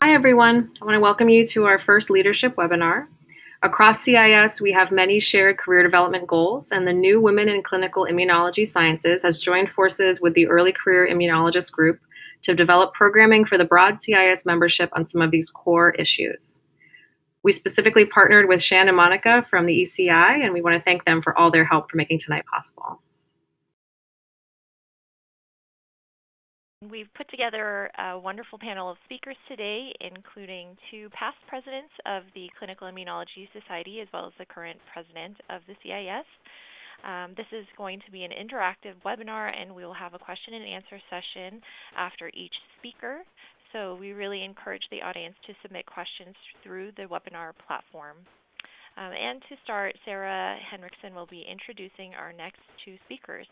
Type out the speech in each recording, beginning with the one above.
Hi, everyone. I want to welcome you to our first leadership webinar. Across CIS, we have many shared career development goals, and the new Women in Clinical Immunology Sciences has joined forces with the Early Career Immunologist Group to develop programming for the broad CIS membership on some of these core issues. We specifically partnered with Shan and Monica from the ECI, and we want to thank them for all their help for making tonight possible. We've put together a wonderful panel of speakers today, including two past presidents of the Clinical Immunology Society, as well as the current president of the CIS. This is going to be an interactive webinar, and we will have a question and answer session after each speaker. So we really encourage the audience to submit questions through the webinar platform. And to start, Sarah Henriksen will be introducing our next two speakers.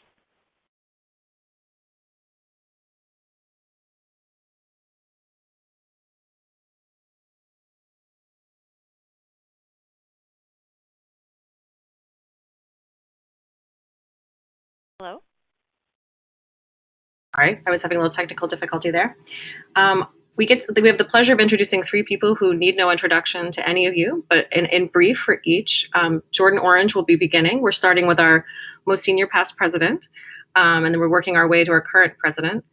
Hello? All right, I was having a little technical difficulty there. We have the pleasure of introducing three people who need no introduction to any of you, but in brief for each, Jordan Orange will be beginning. We're starting with our most senior past president, and then we're working our way to our current president.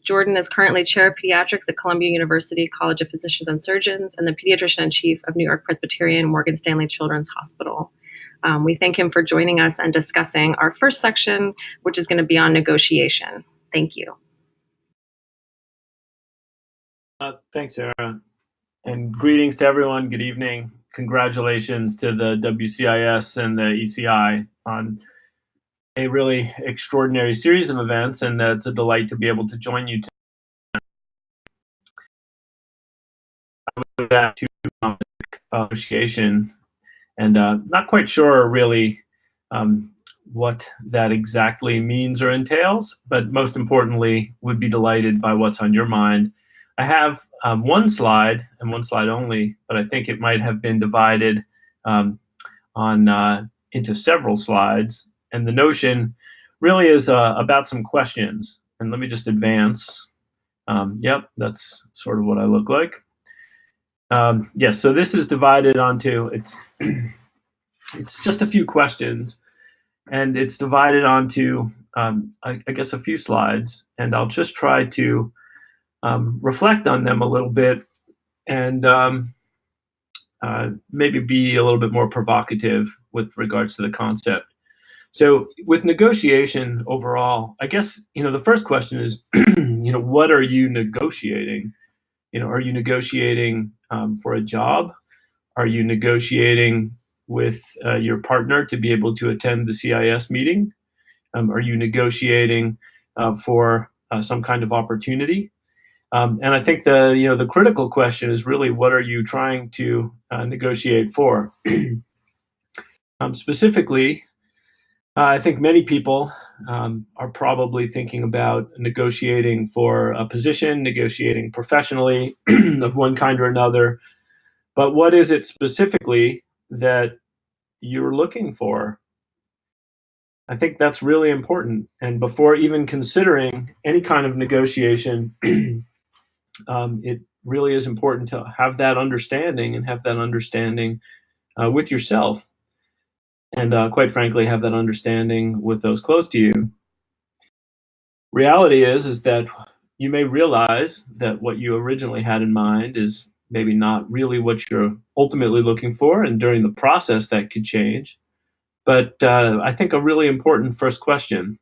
Jordan is currently chair of pediatrics at Columbia University College of Physicians and Surgeons and the pediatrician-in-chief of New York Presbyterian Morgan Stanley Children's Hospital. We thank him for joining us and discussing our first section, which is going to be on negotiation. Thank you. Thanks, Sarah. And greetings to everyone. Good evening. Congratulations to the WCIS and the ECI on a really extraordinary series of events, and it's a delight to be able to join you to negotiation. And not quite sure really what that exactly means or entails, but most importantly, would be delighted by what's on your mind. I have one slide and one slide only, but I think it might have been divided into several slides. And the notion really is about some questions. And let me just advance. Yep, that's sort of what I look like. Yes, so this is divided onto, it's just a few questions. And it's divided onto, I guess, a few slides. And I'll just try to reflect on them a little bit and maybe be a little bit more provocative with regards to the concept. So with negotiation overall, I guess, the first question is, what are you negotiating? Are you negotiating for a job? Are you negotiating with your partner to be able to attend the CIS meeting? Are you negotiating for some kind of opportunity? And I think the critical question is really, what are you trying to negotiate for? Specifically, I think many people are probably thinking about negotiating for a position, negotiating professionally of one kind or another. But what is it specifically that you're looking for? I think that's really important. And before even considering any kind of negotiation, it really is important to have that understanding and have that understanding with yourself. And quite frankly, have that understanding with those close to you. Reality is that you may realize that what you originally had in mind is maybe not really what you're ultimately looking for, and during the process that could change. But I think a really important first question.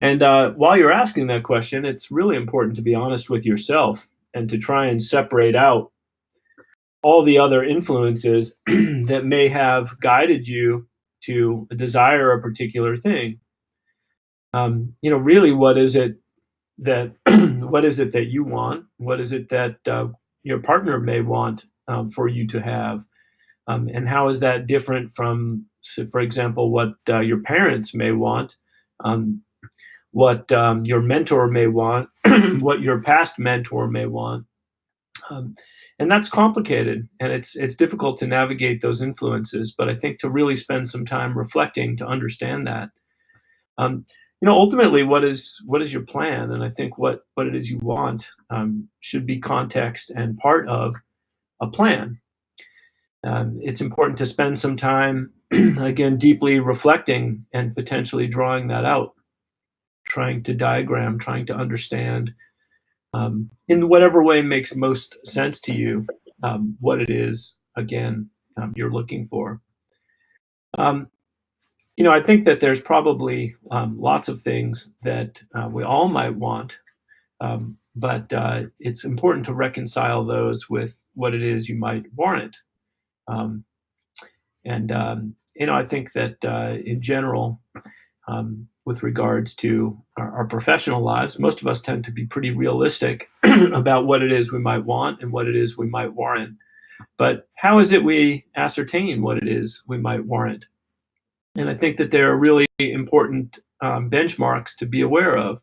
And while you're asking that question, it's really important to be honest with yourself and to try and separate out all the other influences that may have guided you to desire a particular thing. Really, what is it that you want? What is it that your partner may want for you to have? And how is that different from, for example, what your parents may want, what your mentor may want, what your past mentor may want? And that's complicated, and it's difficult to navigate those influences. But I think to really spend some time reflecting to understand that. ultimately, what is your plan? And I think what it is you want should be context and part of a plan. It's important to spend some time, again, deeply reflecting and potentially drawing that out, trying to diagram, trying to understand, in whatever way makes most sense to you, what it is, again, you're looking for. I think that there's probably lots of things that we all might want, but it's important to reconcile those with what it is you might warrant. Um, and I think that in general, with regards to our professional lives, most of us tend to be pretty realistic about what it is we might want and what it is we might warrant. But how is it we ascertain what it is we might warrant? And I think that there are really important benchmarks to be aware of.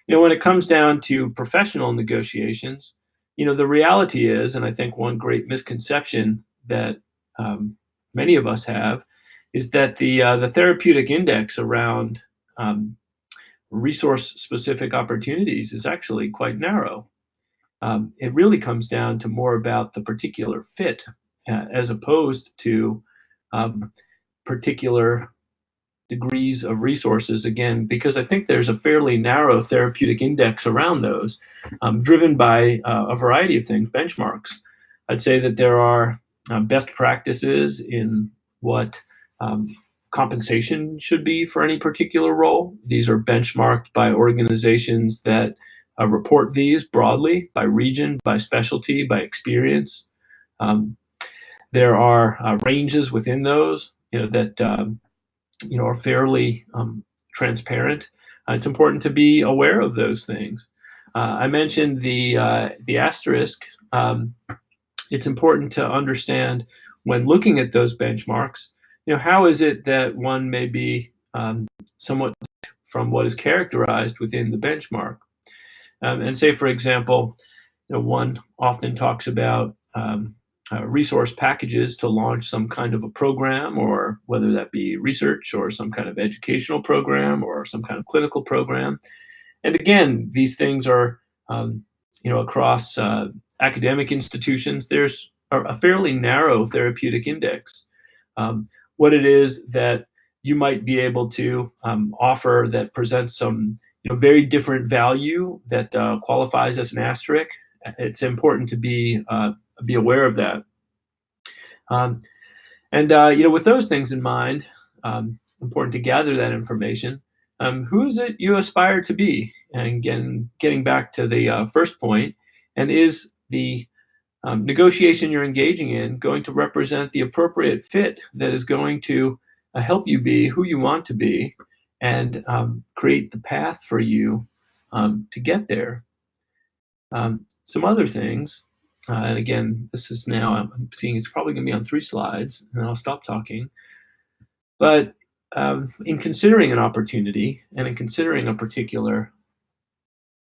When it comes down to professional negotiations, the reality is, and I think one great misconception that many of us have, is that the therapeutic index around resource-specific opportunities is actually quite narrow. It really comes down to more about the particular fit, as opposed to particular degrees of resources, again, because I think there's a fairly narrow therapeutic index around those, driven by a variety of things, benchmarks. I'd say that there are best practices in what compensation should be for any particular role. These are benchmarked by organizations that report these broadly by region, by specialty, by experience. There are ranges within those, that are fairly transparent. It's important to be aware of those things. I mentioned the asterisk. It's important to understand when looking at those benchmarks, how is it that one may be somewhat from what is characterized within the benchmark. And say, for example, one often talks about resource packages to launch some kind of a program, or whether that be research or some kind of educational program or some kind of clinical program. And again, these things are, across academic institutions, there's a fairly narrow therapeutic index. What it is that you might be able to offer that presents some very different value that qualifies as an asterisk, it's important to be aware of that. And with those things in mind, important to gather that information. Who is it you aspire to be? And again, getting back to the first point, and is the negotiation you're engaging in going to represent the appropriate fit that is going to help you be who you want to be, and create the path for you to get there? Some other things, and again, this is now, I'm seeing it's probably going to be on 3 slides, and I'll stop talking. But in considering an opportunity and in considering a particular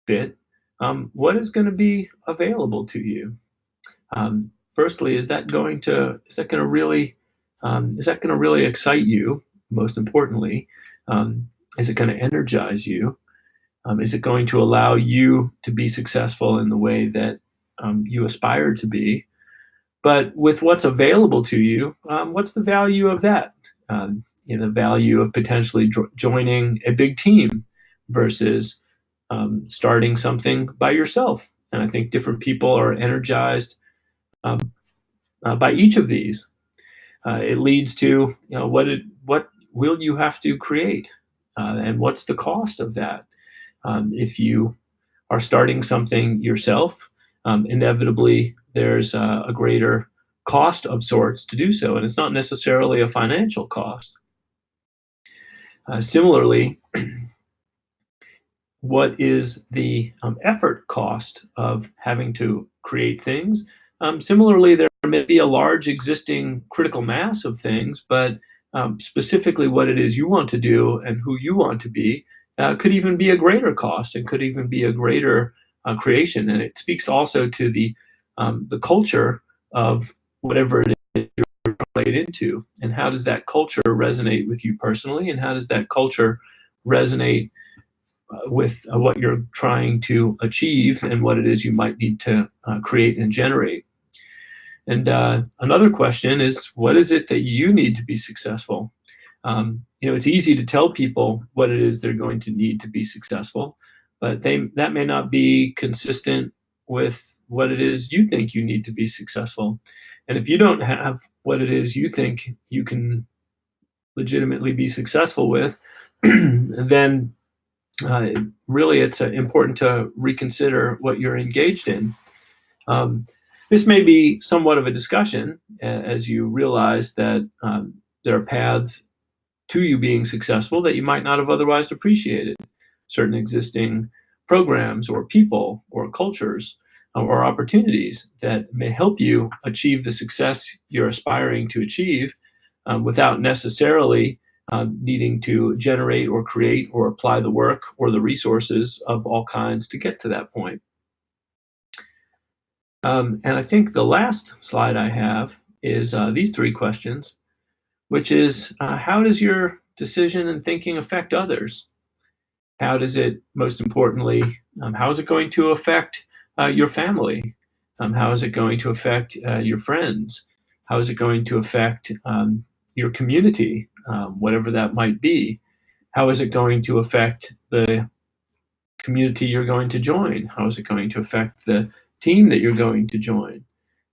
fit, what is going to be available to you? Firstly, is that going to really excite you? Most importantly, is it going to energize you? Is it going to allow you to be successful in the way that you aspire to be? But with what's available to you, what's the value of that? The value of potentially joining a big team versus starting something by yourself. And I think different people are energized by each of these. It leads to, what will you have to create, and what's the cost of that? If you are starting something yourself, inevitably there's a greater cost of sorts to do so, and it's not necessarily a financial cost. Similarly, what is the effort cost of having to create things? Similarly, there may be a large existing critical mass of things, but specifically what it is you want to do and who you want to be could even be a greater cost, and could even be a greater creation. And it speaks also to the culture of whatever it is you're played into, and how does that culture resonate with you personally, and how does that culture resonate with what you're trying to achieve and what it is you might need to create and generate. And another question is, what is it that you need to be successful? It's easy to tell people what it is they're going to need to be successful, but that may not be consistent with what it is you think you need to be successful. And if you don't have what it is you think you can legitimately be successful with, then really it's important to reconsider what you're engaged in. This may be somewhat of a discussion as you realize that there are paths to you being successful that you might not have otherwise appreciated. Certain existing programs or people or cultures or opportunities that may help you achieve the success you're aspiring to achieve without necessarily needing to generate or create or apply the work or the resources of all kinds to get to that point. And I think the last slide I have is these three questions, which is how does your decision and thinking affect others? How does it, most importantly, how is it going to affect your family? How is it going to affect your friends? How is it going to affect your community, whatever that might be? How is it going to affect the community you're going to join? How is it going to affect the team that you're going to join?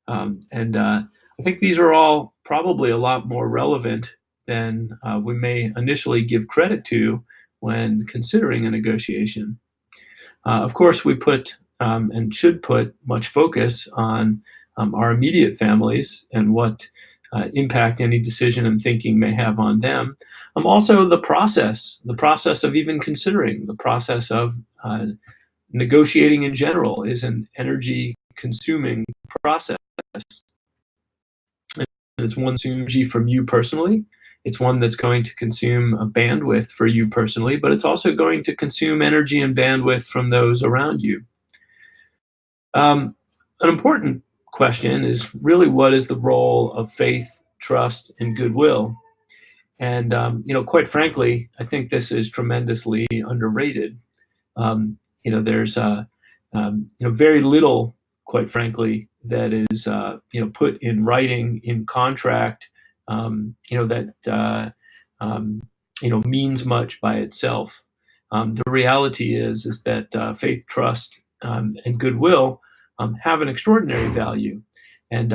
And I think these are all probably a lot more relevant than we may initially give credit to when considering a negotiation. Of course, we put and should put much focus on our immediate families and what impact any decision and thinking may have on them. Also, the process of even considering, the process of negotiating in general is an energy-consuming process. It's one energy from you personally. It's one that's going to consume a bandwidth for you personally, but it's also going to consume energy and bandwidth from those around you. An important question is really, what is the role of faith, trust, and goodwill? And quite frankly, I think this is tremendously underrated. There's very little, quite frankly, that is put in writing, in contract, that means much by itself. The reality is that faith, trust, and goodwill have an extraordinary value, and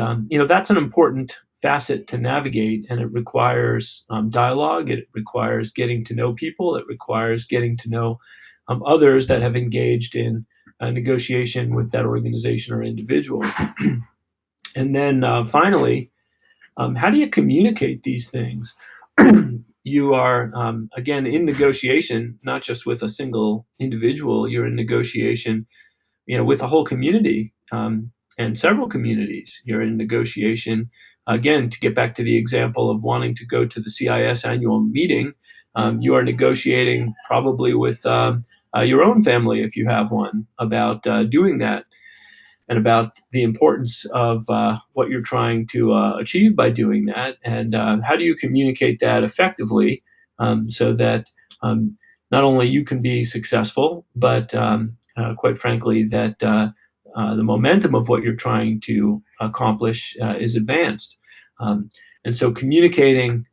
that's an important facet to navigate, and it requires dialogue. It requires getting to know people. It requires getting to know others that have engaged in a negotiation with that organization or individual. And then finally, how do you communicate these things? You are, again, in negotiation, not just with a single individual. You're in negotiation, with a whole community and several communities. You're in negotiation, again, to get back to the example of wanting to go to the CIS annual meeting. You are negotiating probably with your own family, if you have one, about doing that, and about the importance of what you're trying to achieve by doing that, and how do you communicate that effectively so that not only you can be successful, but quite frankly, that the momentum of what you're trying to accomplish is advanced. And so communicating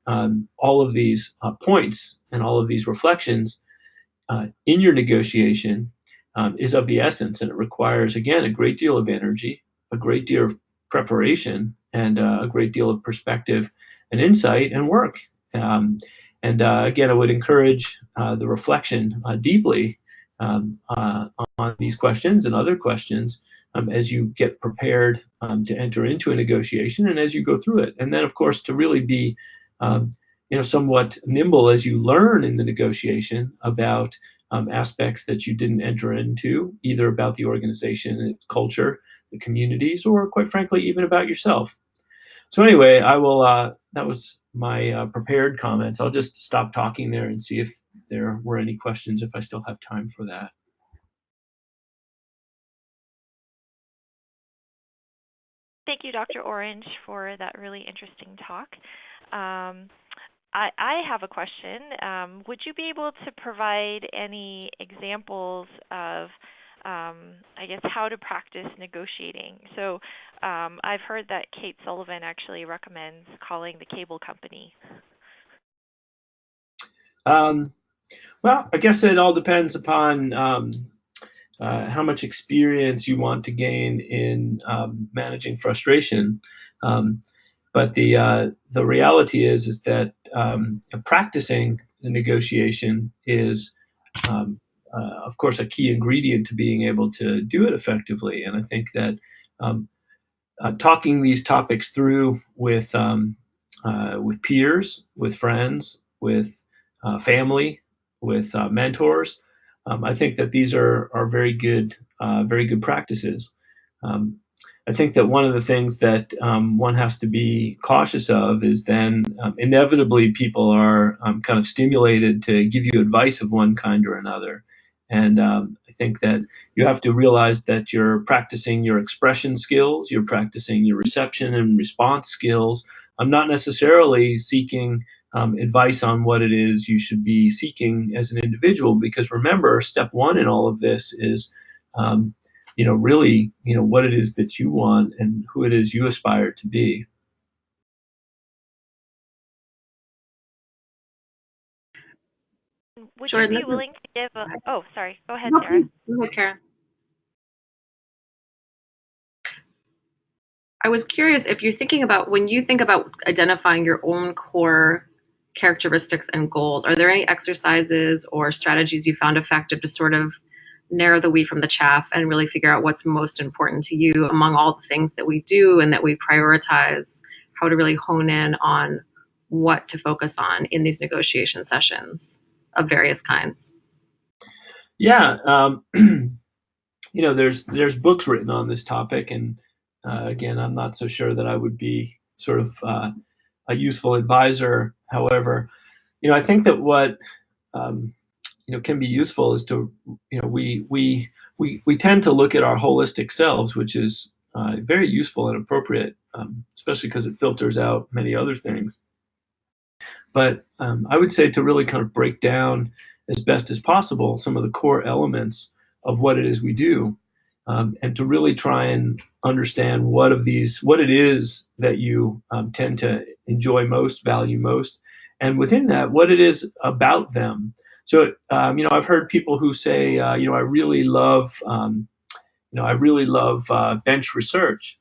all of these points and all of these reflections in your negotiation is of the essence, and it requires, again, a great deal of energy, a great deal of preparation, and a great deal of perspective and insight and work. And again, I would encourage the reflection deeply on these questions and other questions as you get prepared to enter into a negotiation and as you go through it. And then, of course, to really be somewhat nimble as you learn in the negotiation about aspects that you didn't enter into, either about the organization, its culture, the communities, or quite frankly, even about yourself. So anyway, I will. That was my prepared comments. I'll just stop talking there and see if there were any questions, if I still have time for that. Thank you, Dr. Orange, for that really interesting talk. I have a question. Would you be able to provide any examples of, I guess, how to practice negotiating? So I've heard that Kate Sullivan actually recommends calling the cable company. Well, I guess it all depends upon how much experience you want to gain in managing frustration. Um, but the reality is that practicing the negotiation is, of course, a key ingredient to being able to do it effectively. And I think that um, talking these topics through with peers, with friends, with family, with mentors. I think that these are very good practices. Um, I think that one of the things that one has to be cautious of is then inevitably people are kind of stimulated to give you advice of one kind or another. And I think that you have to realize that you're practicing your expression skills, you're practicing your reception and response skills. I'm not necessarily seeking advice on what it is you should be seeking as an individual, because remember, step one in all of this is, um, really, what it is that you want and who it is you aspire to be. Would you Jordan, be this is, willing to give a, go ahead. oh, sorry, go ahead, No, Sarah. please. Go ahead, Karen. I was curious if you're thinking about when you think about identifying your own core characteristics and goals, are there any exercises or strategies you found effective to sort of narrow the wheat from the chaff and really figure out what's most important to you among all the things that we do and that we prioritize, how to really hone in on what to focus on in these negotiation sessions of various kinds? Yeah, there's books written on this topic, and again, I'm not so sure that I would be sort of a useful advisor. However, I think that what um, can be useful is to, we tend to look at our holistic selves, which is very useful and appropriate, especially because it filters out many other things. But I would say to really kind of break down as best as possible some of the core elements of what it is we do, and to really try and understand what it is that you tend to enjoy most, value most, and within that, what it is about them. So, I've heard people who say, I really love bench research.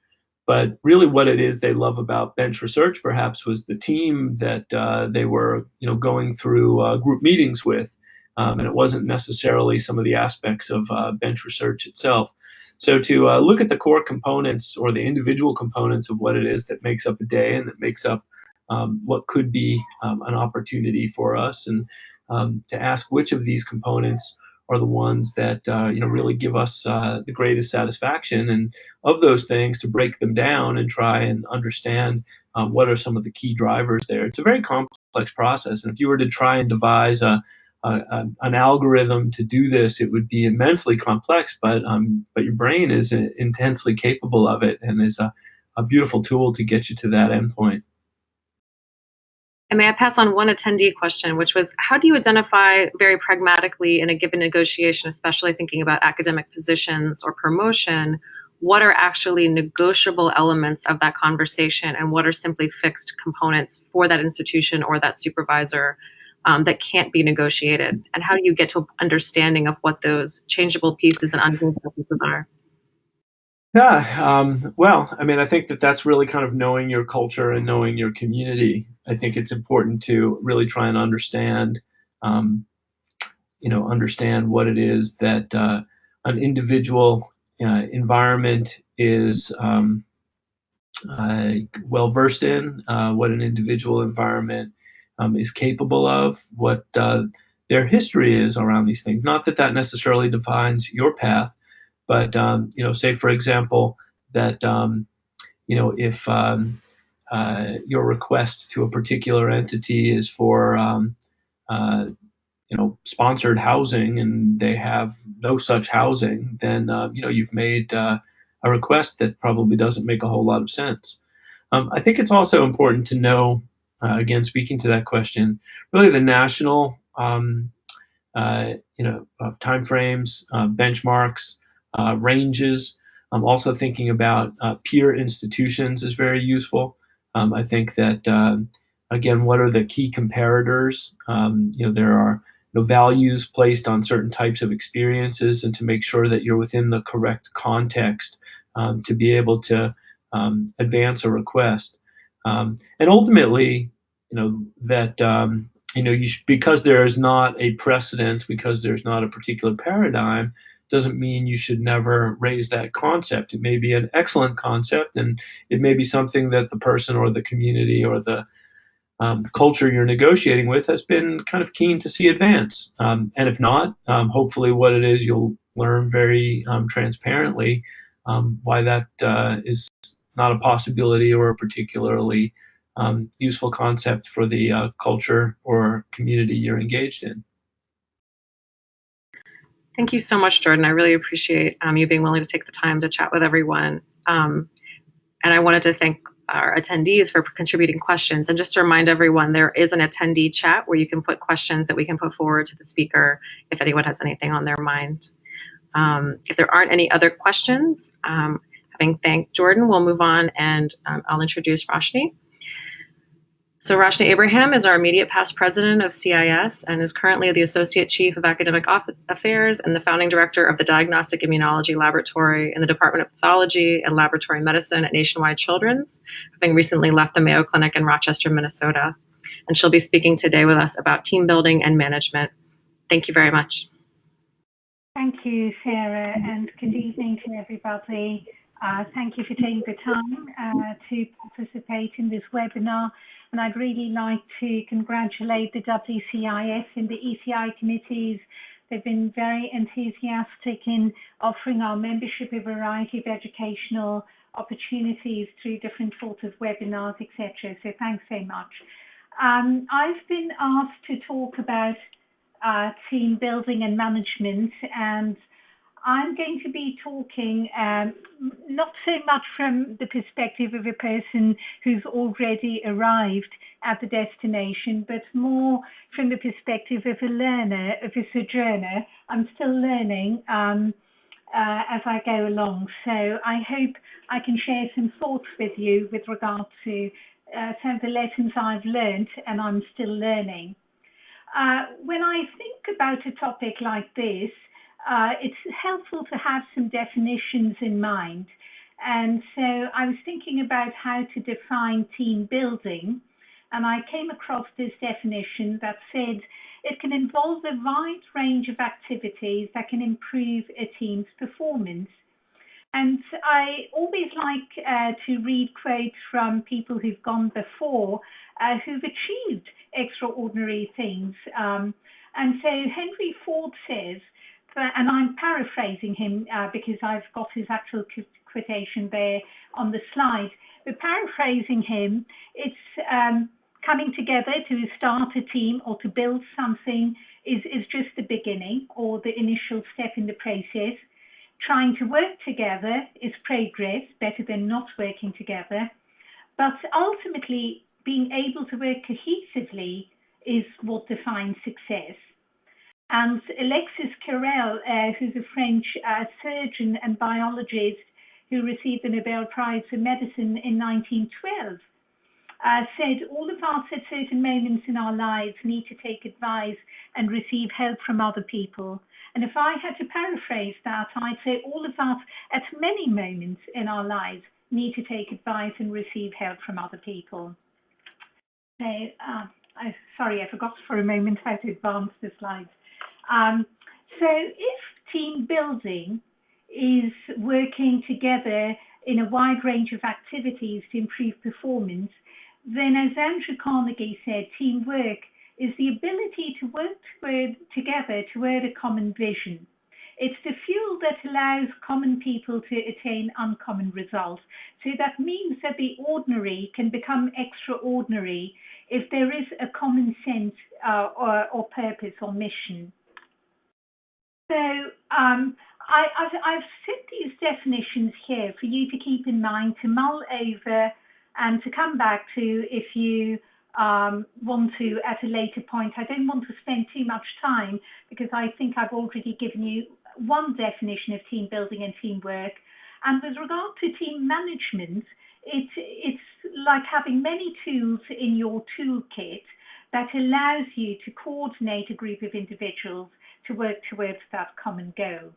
But really, what it is they love about bench research, perhaps, was the team that they were, going through group meetings with, and it wasn't necessarily some of the aspects of bench research itself. So to look at the core components or the individual components of what it is that makes up a day and that makes up what could be an opportunity for us, and to ask which of these components are the ones that really give us the greatest satisfaction, and of those things to break them down and try and understand what are some of the key drivers there. It's a very complex process, and if you were to try and devise an algorithm to do this, it would be immensely complex. But your brain is intensely capable of it, and is a beautiful tool to get you to that endpoint. And may I pass on one attendee question, which was, how do you identify very pragmatically in a given negotiation, especially thinking about academic positions or promotion, what are actually negotiable elements of that conversation and what are simply fixed components for that institution or that supervisor that can't be negotiated? And how do you get to an understanding of what those changeable pieces and unchangeable pieces are? Yeah, well, I mean, I think that that's really kind of knowing your culture and knowing your community. I think it's important to really try and um, understand what it is that an individual environment is uh, well versed in, what an individual environment is capable of, what their history is around these things. Not that that necessarily defines your path, but say for example that if your request to a particular entity is for uh, sponsored housing, and they have no such housing, then you've made a request that probably doesn't make a whole lot of sense. I think it's also important to know again, speaking to that question, really the national timeframes, benchmarks, ranges. Also thinking about peer institutions is very useful. I think that again, what are the key comparators? There are values placed on certain types of experiences, and to make sure that you're within the correct context to be able to advance a request. And ultimately, that because there is not a precedent, because there's not a particular paradigm, doesn't mean you should never raise that concept. It may be an excellent concept, and it may be something that the person or the community or the culture you're negotiating with has been kind of keen to see advance. And if not, hopefully what it is, you'll learn very transparently why that is not a possibility or a particularly useful concept for the culture or community you're engaged in. Thank you so much, Jordan. I really appreciate you being willing to take the time to chat with everyone. And I wanted to thank our attendees for contributing questions. And just to remind everyone, there is an attendee chat where you can put questions that we can put forward to the speaker if anyone has anything on their mind. If there aren't any other questions, having thanked Jordan, we'll move on, and I'll introduce Roshini. So Roshini Abraham is our immediate past president of CIS and is currently the Associate Chief of Academic Affairs and the founding director of the Diagnostic Immunology Laboratory in the Department of Pathology and Laboratory Medicine at Nationwide Children's, having recently left the Mayo Clinic in Rochester, Minnesota. And she'll be speaking today with us about team building and management. Thank you very much. Thank you, Sarah, and good evening to everybody. Thank you for taking the time to participate in this webinar. And I'd really like to congratulate the WCIS and the ECI committees. They've been very enthusiastic in offering our membership a variety of educational opportunities through different sorts of webinars, etc. So thanks so much. I've been asked to talk about team building and management, and I'm going to be talking not so much from the perspective of a person who's already arrived at the destination, but more from the perspective of a learner, of a sojourner. I'm still learning as I go along. So I hope I can share some thoughts with you with regard to some of the lessons I've learned and I'm still learning. When I think about a topic like this, it's helpful to have some definitions in mind. And so I was thinking about how to define team building, and I came across this definition that said it can involve a wide range of activities that can improve a team's performance. And I always like to read quotes from people who've gone before, who've achieved extraordinary things. And so Henry Ford says, and I'm paraphrasing him because I've got his actual quotation there on the slide, but paraphrasing him, it's coming together to start a team or to build something is just the beginning or the initial step in the process. Trying to work together is progress, better than not working together. But ultimately, being able to work cohesively is what defines success. And Alexis Carrel, who's a French surgeon and biologist who received the Nobel Prize for Medicine in 1912, said all of us at certain moments in our lives need to take advice and receive help from other people. And if I had to paraphrase that, I'd say all of us at many moments in our lives need to take advice and receive help from other people. So, sorry, I forgot for a moment how to advance the slides. So if team building is working together in a wide range of activities to improve performance, then as Andrew Carnegie said, teamwork is the ability to work together toward a common vision. It's the fuel that allows common people to attain uncommon results. So that means that the ordinary can become extraordinary if there is a common sense or purpose or mission. So I've set these definitions here for you to keep in mind, to mull over, and to come back to if you want to, at a later point, I don't want to spend too much time because I think I've already given you one definition of team building and teamwork. And with regard to team management, it's like having many tools in your toolkit that allows you to coordinate a group of individuals to work towards that common goal.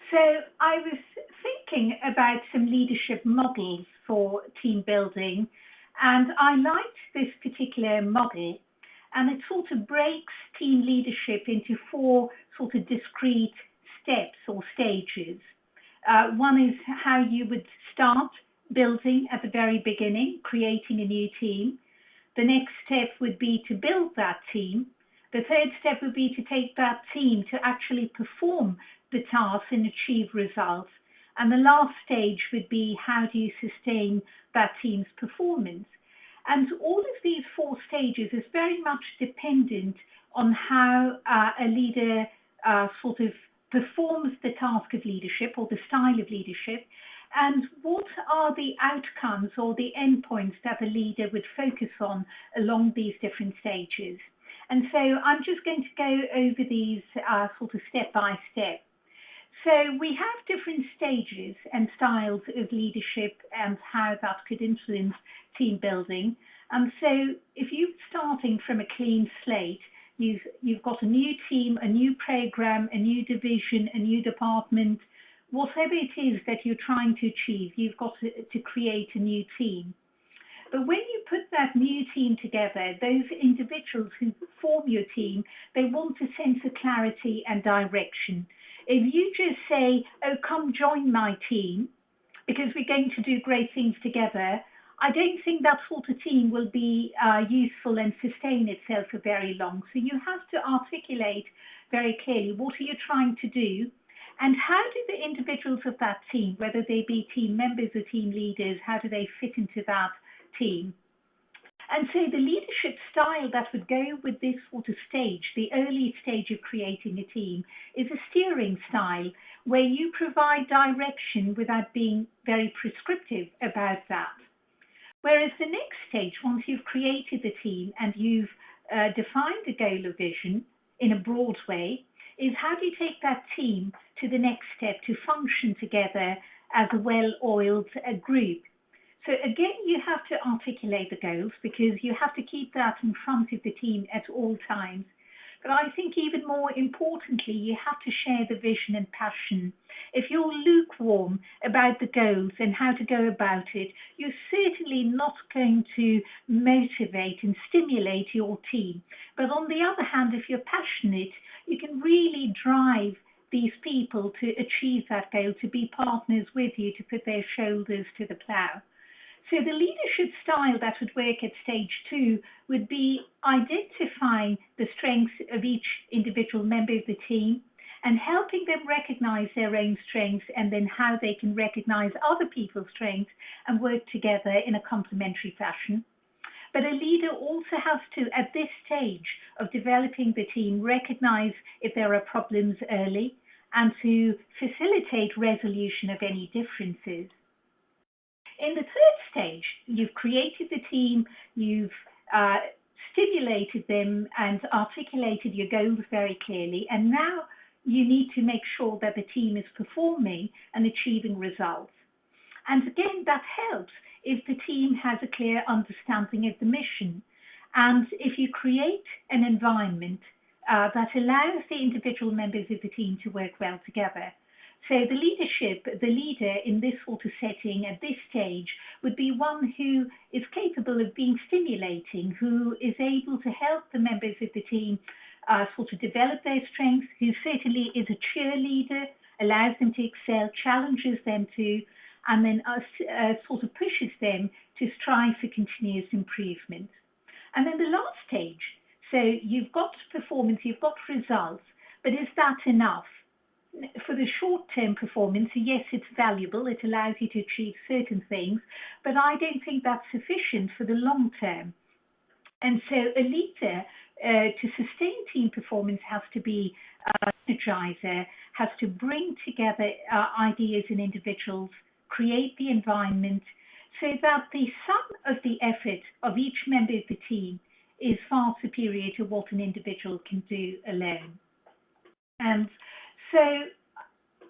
So I was thinking about some leadership models for team building, and I liked this particular model, and it sort of breaks team leadership into four sort of discrete steps or stages. One is how you would start building at the very beginning, creating a new team. The next step would be to build that team. The third step would be to take that team to actually perform the task and achieve results. And the last stage would be how do you sustain that team's performance. And all of these four stages is very much dependent on how a leader sort of performs the task of leadership or the style of leadership, and what are the outcomes or the endpoints that the leader would focus on along these different stages. And so I'm just going to go over these sort of step by step. So we have different stages and styles of leadership and how that could influence team building. And so if you're starting from a clean slate, you've got a new team, a new program, a new division, a new department, whatever it is that you're trying to achieve, you've got to create a new team. But when you put that new team together, those individuals who form your team, they want a sense of clarity and direction. If you just say, oh, come join my team, because we're going to do great things together, I don't think that sort of team will be useful and sustain itself for very long. So you have to articulate very clearly what are you trying to do, and how do the individuals of that team, whether they be team members or team leaders, how do they fit into that team? And so the leadership style that would go with this sort of stage, the early stage of creating a team, is a steering style where you provide direction without being very prescriptive about that. Whereas the next stage, once you've created the team and you've defined the goal or vision in a broad way, is how do you take that team to the next step to function together as a well-oiled group. So again, you have to articulate the goals because you have to keep that in front of the team at all times. But I think even more importantly, you have to share the vision and passion. If you're lukewarm about the goals and how to go about it, you're certainly not going to motivate and stimulate your team. But on the other hand, if you're passionate, you can really drive these people to achieve that goal, to be partners with you, to put their shoulders to the plough. So the leadership style that would work at stage 2 would be identifying the strengths of each individual member of the team and helping them recognize their own strengths and then how they can recognize other people's strengths and work together in a complementary fashion. But a leader also has to, at this stage of developing the team, recognize if there are problems early and to facilitate resolution of any differences. In the third stage, you've created the team, you've stimulated them and articulated your goals very clearly, and now you need to make sure that the team is performing and achieving results. And again, that helps if the team has a clear understanding of the mission. And if you create an environment that allows the individual members of the team to work well together. So the leader in this sort of setting at this stage would be one who is capable of being stimulating, who is able to help the members of the team sort of develop their strengths, who certainly is a cheerleader, allows them to excel, challenges them to, and then sort of pushes them to strive for continuous improvement. And then the last stage, so you've got performance, you've got results, but is that enough? For the short-term performance, yes, it's valuable. It allows you to achieve certain things, but I don't think that's sufficient for the long term. And so a leader, to sustain team performance, has to be an energizer, has to bring together ideas and individuals, create the environment, so that the sum of the effort of each member of the team is far superior to what an individual can do alone. And so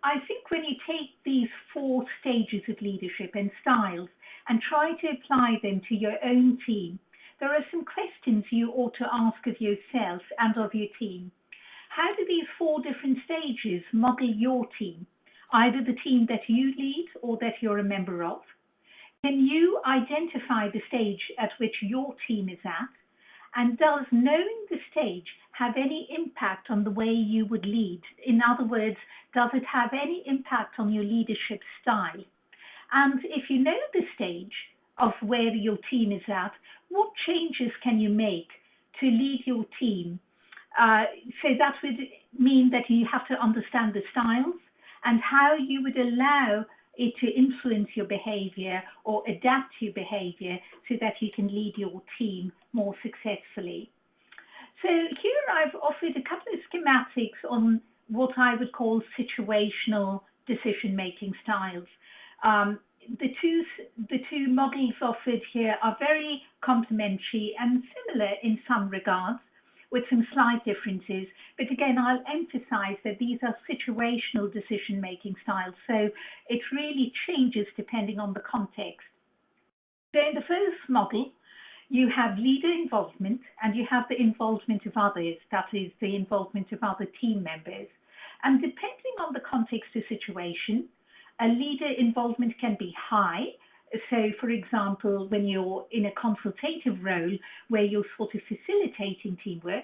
I think when you take these 4 stages of leadership and styles and try to apply them to your own team, there are some questions you ought to ask of yourself and of your team. How do these 4 different stages model your team, either the team that you lead or that you're a member of? Can you identify the stage at which your team is at? And does knowing the stage have any impact on the way you would lead? In other words, does it have any impact on your leadership style? And if you know the stage of where your team is at, what changes can you make to lead your team? So that would mean that you have to understand the styles and how you would allow it to influence your behavior or adapt your behavior so that you can lead your team more successfully. So here I've offered a couple of schematics on what I would call situational decision-making styles. The two models offered here are very complementary and similar in some regards, with some slight differences. But again, I'll emphasize that these are situational decision-making styles, so it really changes depending on the context. So in the first model, you have leader involvement and you have the involvement of others, that is the involvement of other team members. And depending on the context or situation, a leader involvement can be high. So, for example, when you're in a consultative role where you're sort of facilitating teamwork,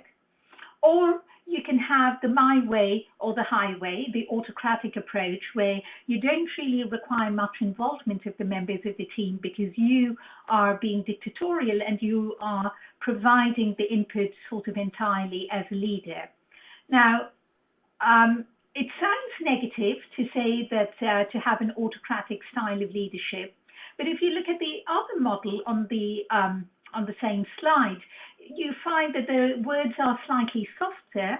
or you can have the my way or the highway, the autocratic approach, where you don't really require much involvement of the members of the team because you are being dictatorial and you are providing the input sort of entirely as a leader. Now, it sounds negative to say that to have an autocratic style of leadership, but if you look at the other model on the same slide, you find that the words are slightly softer,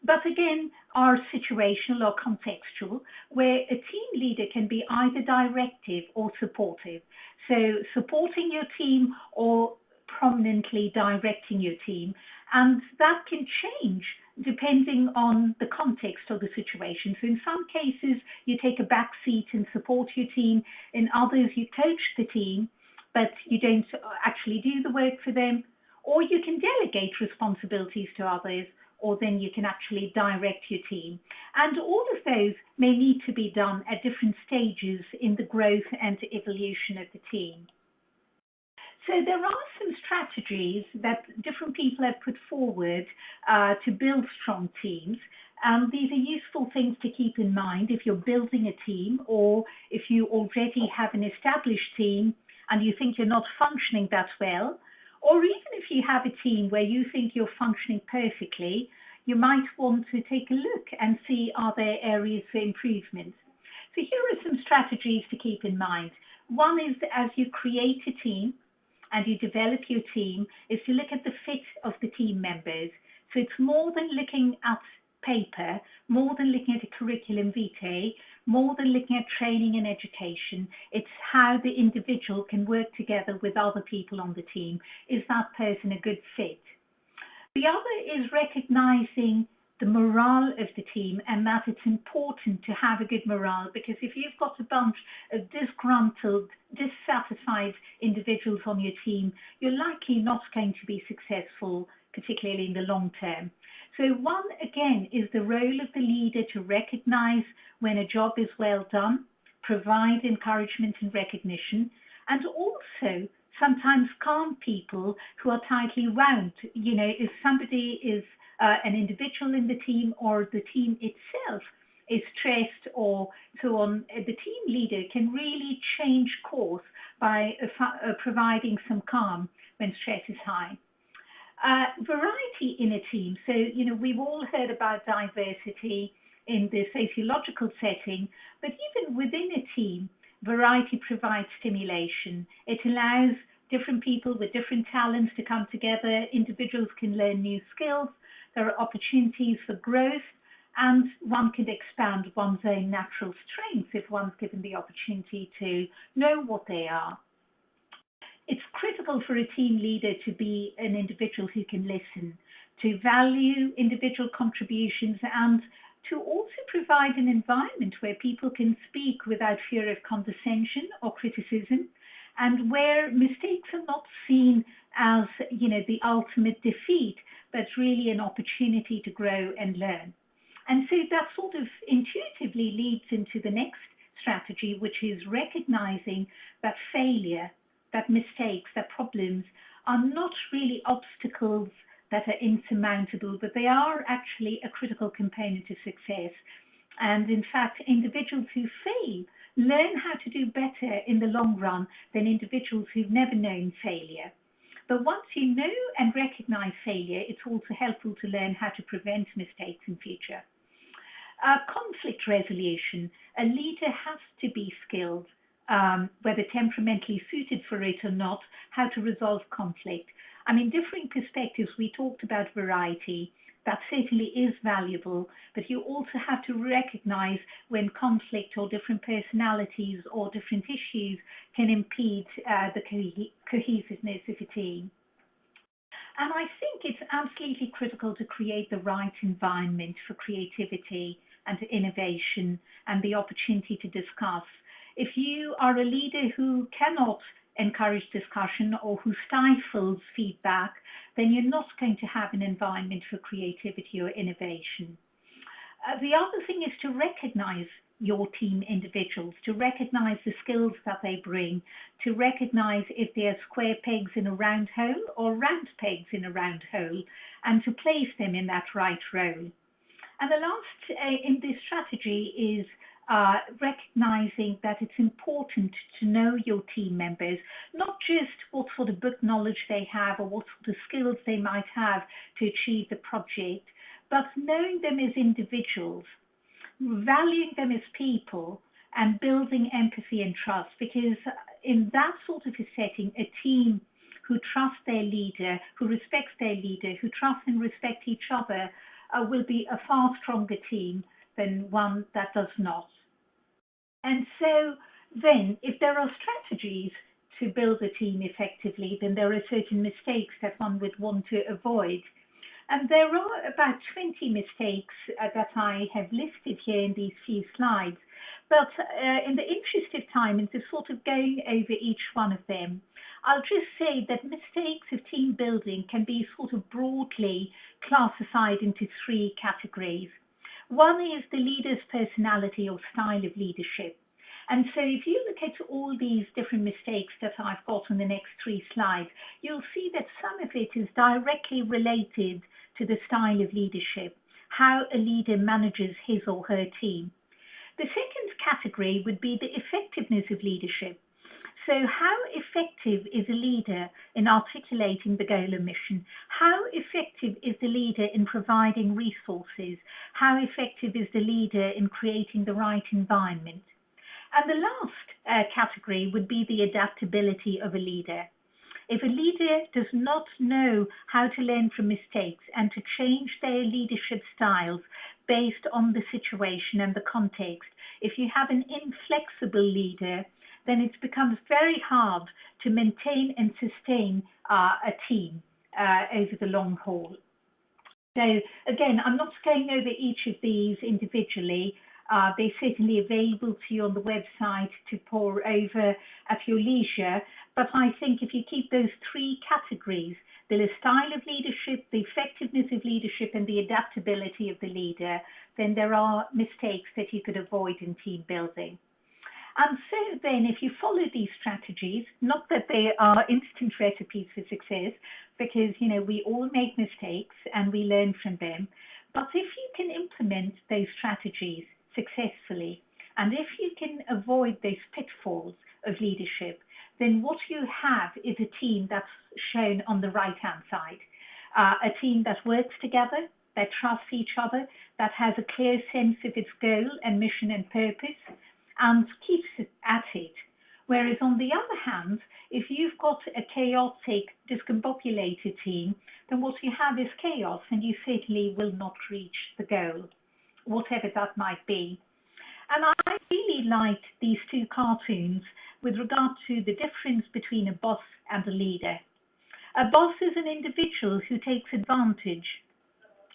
but again are situational or contextual, where a team leader can be either directive or supportive. So supporting your team or prominently directing your team, and that can change depending on the context of the situation. So in some cases, you take a back seat and support your team. In others, you coach the team, but you don't actually do the work for them. Or you can delegate responsibilities to others, or then you can actually direct your team. And all of those may need to be done at different stages in the growth and evolution of the team. So there are some strategies that different people have put forward to build strong teams. These are useful things to keep in mind if you're building a team, or if you already have an established team and you think you're not functioning that well, or even if you have a team where you think you're functioning perfectly, you might want to take a look and see are there areas for improvement. So here are some strategies to keep in mind. One is as you create a team, and you develop your team, is to look at the fit of the team members. So it's more than looking at paper, more than looking at a curriculum vitae, more than looking at training and education. It's how the individual can work together with other people on the team. Is that person a good fit? The other is recognizing the morale of the team, and that it's important to have a good morale, because if you've got a bunch of disgruntled, dissatisfied individuals on your team, you're likely not going to be successful, particularly in the long term. So one, again, is the role of the leader to recognize when a job is well done, provide encouragement and recognition, and also sometimes calm people who are tightly wound. You know, if somebody is an individual in the team or the team itself is stressed or so on, the team leader can really change course by providing some calm when stress is high. Variety in a team. So, you know, we've all heard about diversity in the sociological setting, but even within a team, variety provides stimulation. It allows different people with different talents to come together. Individuals can learn new skills. There are opportunities for growth, and one can expand one's own natural strengths if one's given the opportunity to know what they are. It's critical for a team leader to be an individual who can listen, to value individual contributions, and to also provide an environment where people can speak without fear of condescension or criticism, and where mistakes are not seen as, the ultimate defeat, but really an opportunity to grow and learn. And so that sort of intuitively leads into the next strategy, which is recognizing that failure, that mistakes, that problems are not really obstacles that are insurmountable, but they are actually a critical component of success. And in fact, individuals who fail learn how to do better in the long run than individuals who've never known failure. But once you know and recognize failure, it's also helpful to learn how to prevent mistakes in future. Conflict resolution. A leader has to be skilled, whether temperamentally suited for it or not, how to resolve conflict. I mean, differing perspectives, we talked about variety. That certainly is valuable, but you also have to recognize when conflict or different personalities or different issues can impede the cohesiveness of a team. And I think it's absolutely critical to create the right environment for creativity and innovation and the opportunity to discuss. If you are a leader who cannot encourage discussion or who stifles feedback, then you're not going to have an environment for creativity or innovation. The other thing is to recognize your team individuals, to recognize the skills that they bring, to recognize if they're square pegs in a round hole or round pegs in a round hole, and to place them in that right role. And the last in this strategy is recognizing that it's important to know your team members, not just what sort of book knowledge they have or what sort of skills they might have to achieve the project, but knowing them as individuals, valuing them as people, and building empathy and trust. Because in that sort of a setting, a team who trusts their leader, who respects their leader, who trusts and respects each other, will be a far stronger team than one that does not. And so then, if there are strategies to build a team effectively, then there are certain mistakes that one would want to avoid. And there are about 20 mistakes that I have listed here in these few slides. But in the interest of time, and to sort of going over each one of them, I'll just say that mistakes of team building can be sort of broadly classified into three categories. One is the leader's personality or style of leadership. And so if you look at all these different mistakes that I've got on the next three slides, you'll see that some of it is directly related to the style of leadership, how a leader manages his or her team. The second category would be the effectiveness of leadership. So how effective is a leader in articulating the goal or mission? How effective is the leader in providing resources? How effective is the leader in creating the right environment? And the last category would be the adaptability of a leader. If a leader does not know how to learn from mistakes and to change their leadership styles based on the situation and the context, if you have an inflexible leader, then it becomes very hard to maintain and sustain a team over the long haul. So again, I'm not going over each of these individually. They're certainly available to you on the website to pore over at your leisure. But I think if you keep those three categories, the style of leadership, the effectiveness of leadership, and the adaptability of the leader, then there are mistakes that you could avoid in team building. And so then if you follow these strategies, not that they are instant recipes for success, because, we all make mistakes and we learn from them. But if you can implement those strategies successfully, and if you can avoid those pitfalls of leadership, then what you have is a team that's shown on the right-hand side, a team that works together, that trusts each other, that has a clear sense of its goal and mission and purpose, and keeps at it. Whereas on the other hand, if you've got a chaotic, discombobulated team, then what you have is chaos, and you certainly will not reach the goal, whatever that might be. And I really liked these two cartoons with regard to the difference between a boss and a leader. A boss is an individual who takes advantage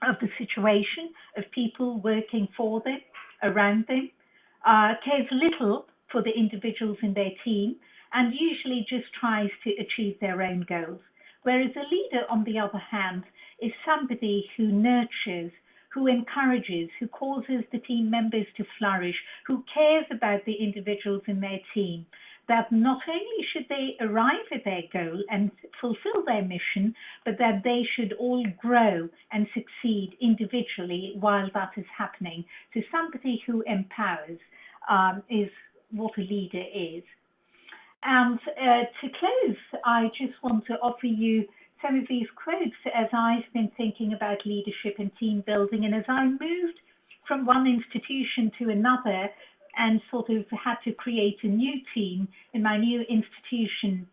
of the situation, of people working for them, around them, cares little for the individuals in their team, and usually just tries to achieve their own goals. Whereas a leader, on the other hand, is somebody who nurtures, who encourages, who causes the team members to flourish, who cares about the individuals in their team, that not only should they arrive at their goal and fulfill their mission, but that they should all grow and succeed individually while that is happening. So somebody who empowers is what a leader is. And to close, I just want to offer you some of these quotes as I've been thinking about leadership and team building, and as I moved from one institution to another and sort of had to create a new team in my new institution.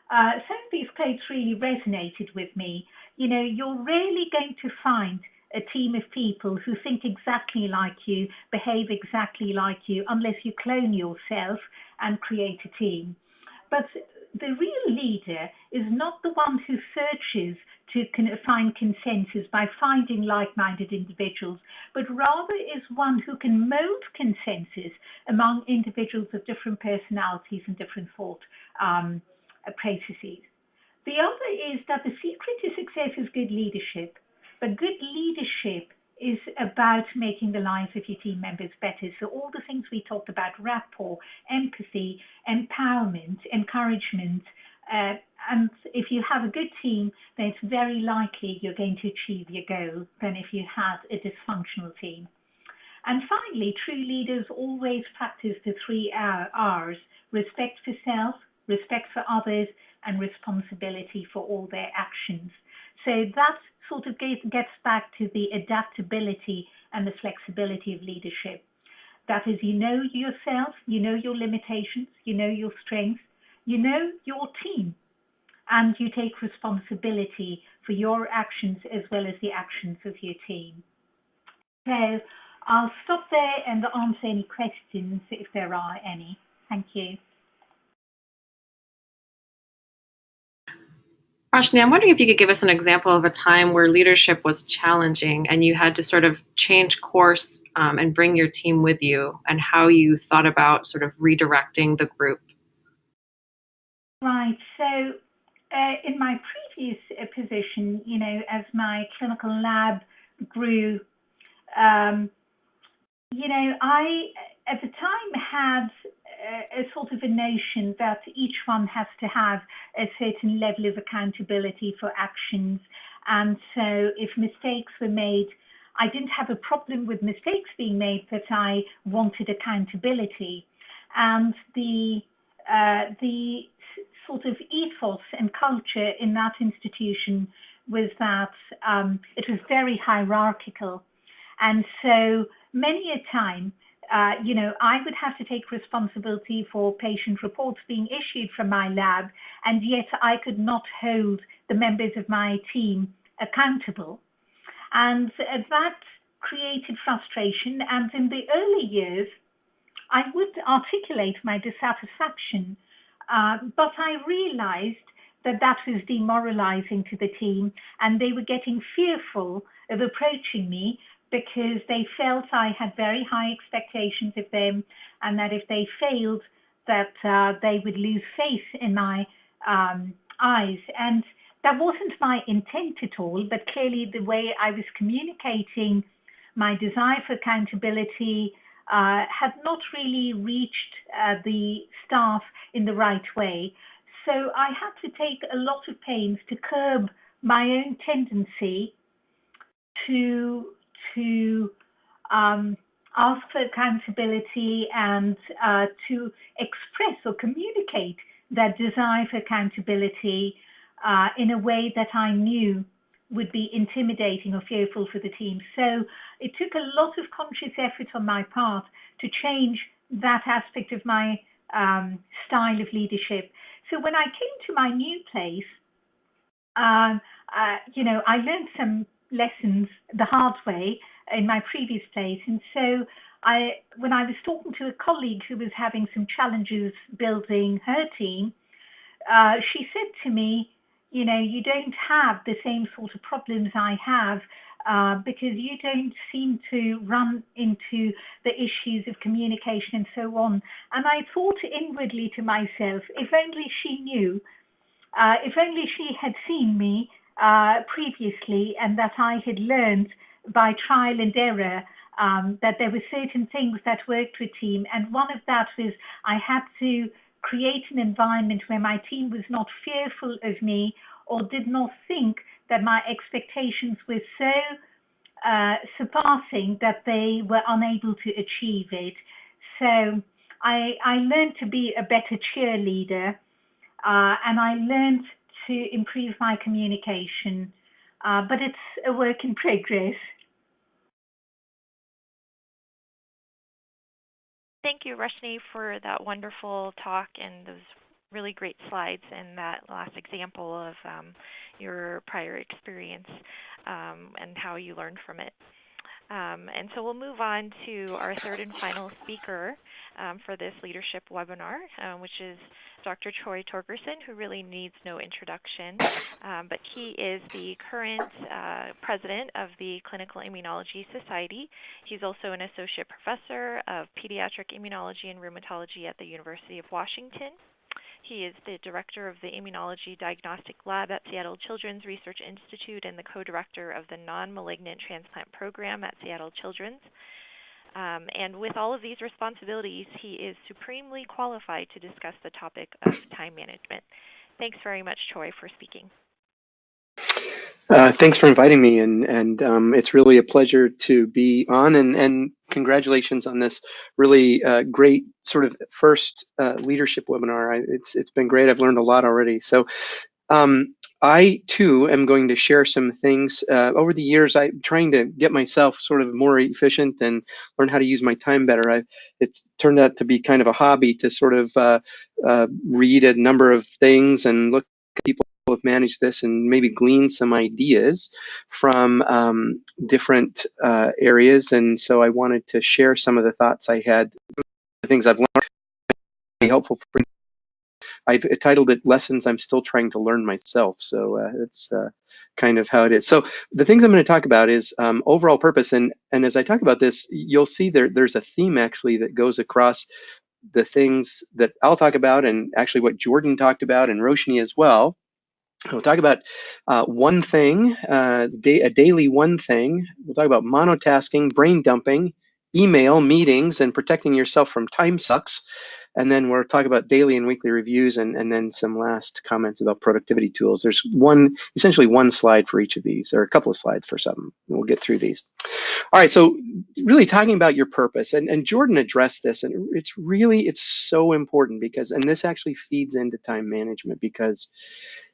Some of these quotes really resonated with me. You know, you're rarely going to find a team of people who think exactly like you, behave exactly like you, unless you clone yourself and create a team. But the real leader is not the one who searches to find consensus by finding like-minded individuals, but rather is one who can mold consensus among individuals of different personalities and different thought processes. The other is that the secret to success is good leadership, but good leadership is about making the lives of your team members better. So all the things we talked about, rapport, empathy, empowerment, encouragement, and if you have a good team, then it's very likely you're going to achieve your goal than if you had a dysfunctional team. And finally, true leaders always practice the 3 R's: respect for self, respect for others, and responsibility for all their actions. So that sort of gets back to the adaptability and the flexibility of leadership. That is, you know yourself, you know your limitations, you know your strengths, you know your team, and you take responsibility for your actions as well as the actions of your team. So I'll stop there and answer any questions if there are any. Thank you. Roshini, I'm wondering if you could give us an example of a time where leadership was challenging and you had to sort of change course and bring your team with you, and how you thought about sort of redirecting the group. Right. So in my previous position, you know, as my clinical lab grew, you know, I at the time had a sort of a notion that each one has to have a certain level of accountability for actions. And so if mistakes were made, I didn't have a problem with mistakes being made, but I wanted accountability. And the sort of ethos and culture in that institution was that it was very hierarchical. And so many a time, you know, I would have to take responsibility for patient reports being issued from my lab, and yet I could not hold the members of my team accountable. And that created frustration. And in the early years, I would articulate my dissatisfaction, but I realized that that was demoralizing to the team, and they were getting fearful of approaching me because they felt I had very high expectations of them, and that if they failed, that they would lose faith in my eyes. And that wasn't my intent at all, but clearly the way I was communicating my desire for accountability had not really reached the staff in the right way. So I had to take a lot of pains to curb my own tendency to ask for accountability and to express or communicate that desire for accountability in a way that I knew would be intimidating or fearful for the team. So it took a lot of conscious effort on my part to change that aspect of my style of leadership. So when I came to my new place, you know, I learned some lessons the hard way in my previous place. And so when I was talking to a colleague who was having some challenges building her team, she said to me, you know, you don't have the same sort of problems I have because you don't seem to run into the issues of communication and so on. And I thought inwardly to myself, if only she knew, if only she had seen me previously and that I had learned by trial and error that there were certain things that worked with team. And one of that was I had to create an environment where my team was not fearful of me or did not think that my expectations were so surpassing that they were unable to achieve it. So I learned to be a better cheerleader and I learned to improve my communication, but it's a work in progress. Thank you, Roshini, for that wonderful talk and those really great slides and that last example of your prior experience and how you learned from it. And so we'll move on to our third and final speaker for this leadership webinar, which is Dr. Troy Torgerson, who really needs no introduction, but he is the current president of the Clinical Immunology Society. He's also an associate professor of pediatric immunology and rheumatology at the University of Washington. He is the director of the Immunology Diagnostic Lab at Seattle Children's Research Institute and the co-director of the Non-Malignant Transplant Program at Seattle Children's. And with all of these responsibilities, he is supremely qualified to discuss the topic of time management. Thanks very much, Troy, for speaking. Thanks for inviting me, and it's really a pleasure to be on, and congratulations on this really great sort of first leadership webinar. It's been great. I've learned a lot already. So I too am going to share some things. Over the years, I'm trying to get myself sort of more efficient and learn how to use my time better. It's turned out to be kind of a hobby to sort of read a number of things and look at people who have managed this and maybe glean some ideas from different areas. And so I wanted to share some of the thoughts I had, the things I've learned, be helpful for. I've titled it Lessons I'm Still Trying to Learn Myself. So that's kind of how it is. So the things I'm going to talk about is overall purpose. And as I talk about this, you'll see there's a theme actually that goes across the things that I'll talk about and actually what Jordan talked about and Roshini as well. We'll talk about one thing, a daily one thing. We'll talk about monotasking, brain dumping, email, meetings, and protecting yourself from time sucks. And then we'll talk about daily and weekly reviews and then some last comments about productivity tools. There's essentially one slide for each of these, or a couple of slides for some. We'll get through these. All right, so really talking about your purpose, and Jordan addressed this, and it's so important because, and this actually feeds into time management because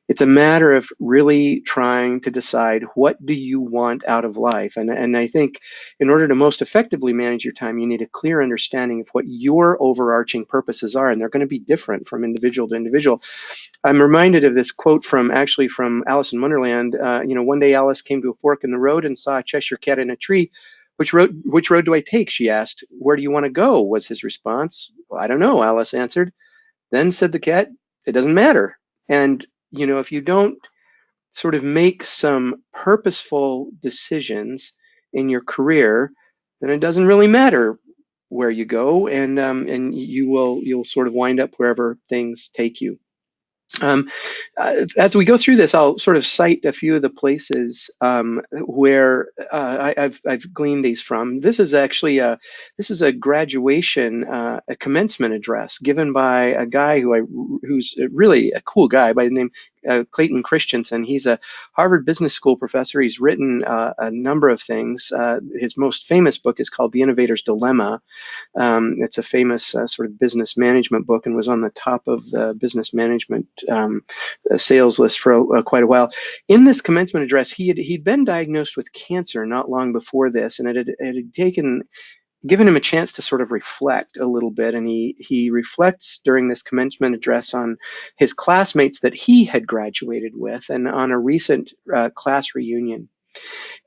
it's a matter of really trying to decide what do you want out of life. And I think in order to most effectively manage your time, you need a clear understanding of what your overarching purposes are, and they're going to be different from individual to individual. I'm reminded of this quote from Alice in Wonderland. One day Alice came to a fork in the road and saw a Cheshire cat in a tree. Which road do I take? She asked. Where do you want to go? Was his response. Well, I don't know, Alice answered. Then said the cat, it doesn't matter. And if you don't sort of make some purposeful decisions in your career, then it doesn't really matter where you go, and you'll sort of wind up wherever things take you. As we go through this, I'll sort of cite a few of the places where I've gleaned these from. This is actually a graduation, a commencement address given by a guy who's really a cool guy by the name Clayton Christensen. He's a Harvard Business School professor. He's written a number of things. His most famous book is called The Innovator's Dilemma. It's a famous sort of business management book and was on the top of the business management sales list for quite a while. In this commencement address, he'd been diagnosed with cancer not long before this, and it had given him a chance to sort of reflect a little bit, and he reflects during this commencement address on his classmates that he had graduated with and on a recent class reunion.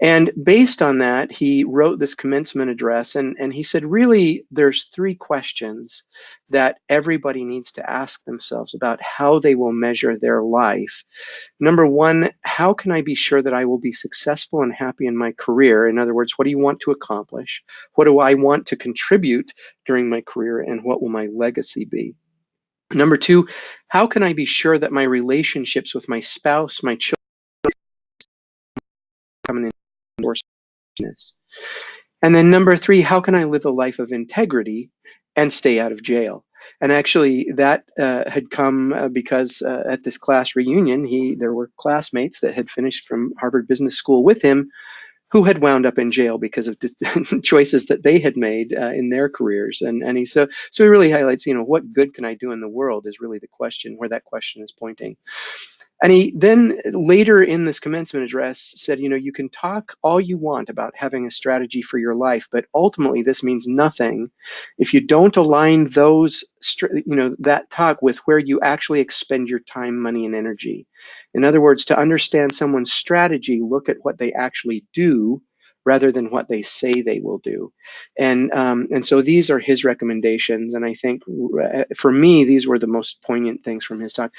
And based on that, he wrote this commencement address, and he said, really, there's three questions that everybody needs to ask themselves about how they will measure their life. Number one, how can I be sure that I will be successful and happy in my career? In other words, what do you want to accomplish? What do I want to contribute during my career, and what will my legacy be? Number two, how can I be sure that my relationships with my spouse, my children, come in endorsements? And then number three, how can I live a life of integrity and stay out of jail? And actually, that had come because at this class reunion, there were classmates that had finished from Harvard Business School with him who had wound up in jail because of choices that they had made in their careers. And so he really highlights, what good can I do in the world is really the question, where that question is pointing. And he then later in this commencement address said, you can talk all you want about having a strategy for your life, but ultimately this means nothing if you don't align that talk with where you actually expend your time, money, and energy. In other words, to understand someone's strategy, look at what they actually do rather than what they say they will do. And so these are his recommendations. And I think for me, these were the most poignant things from his talk.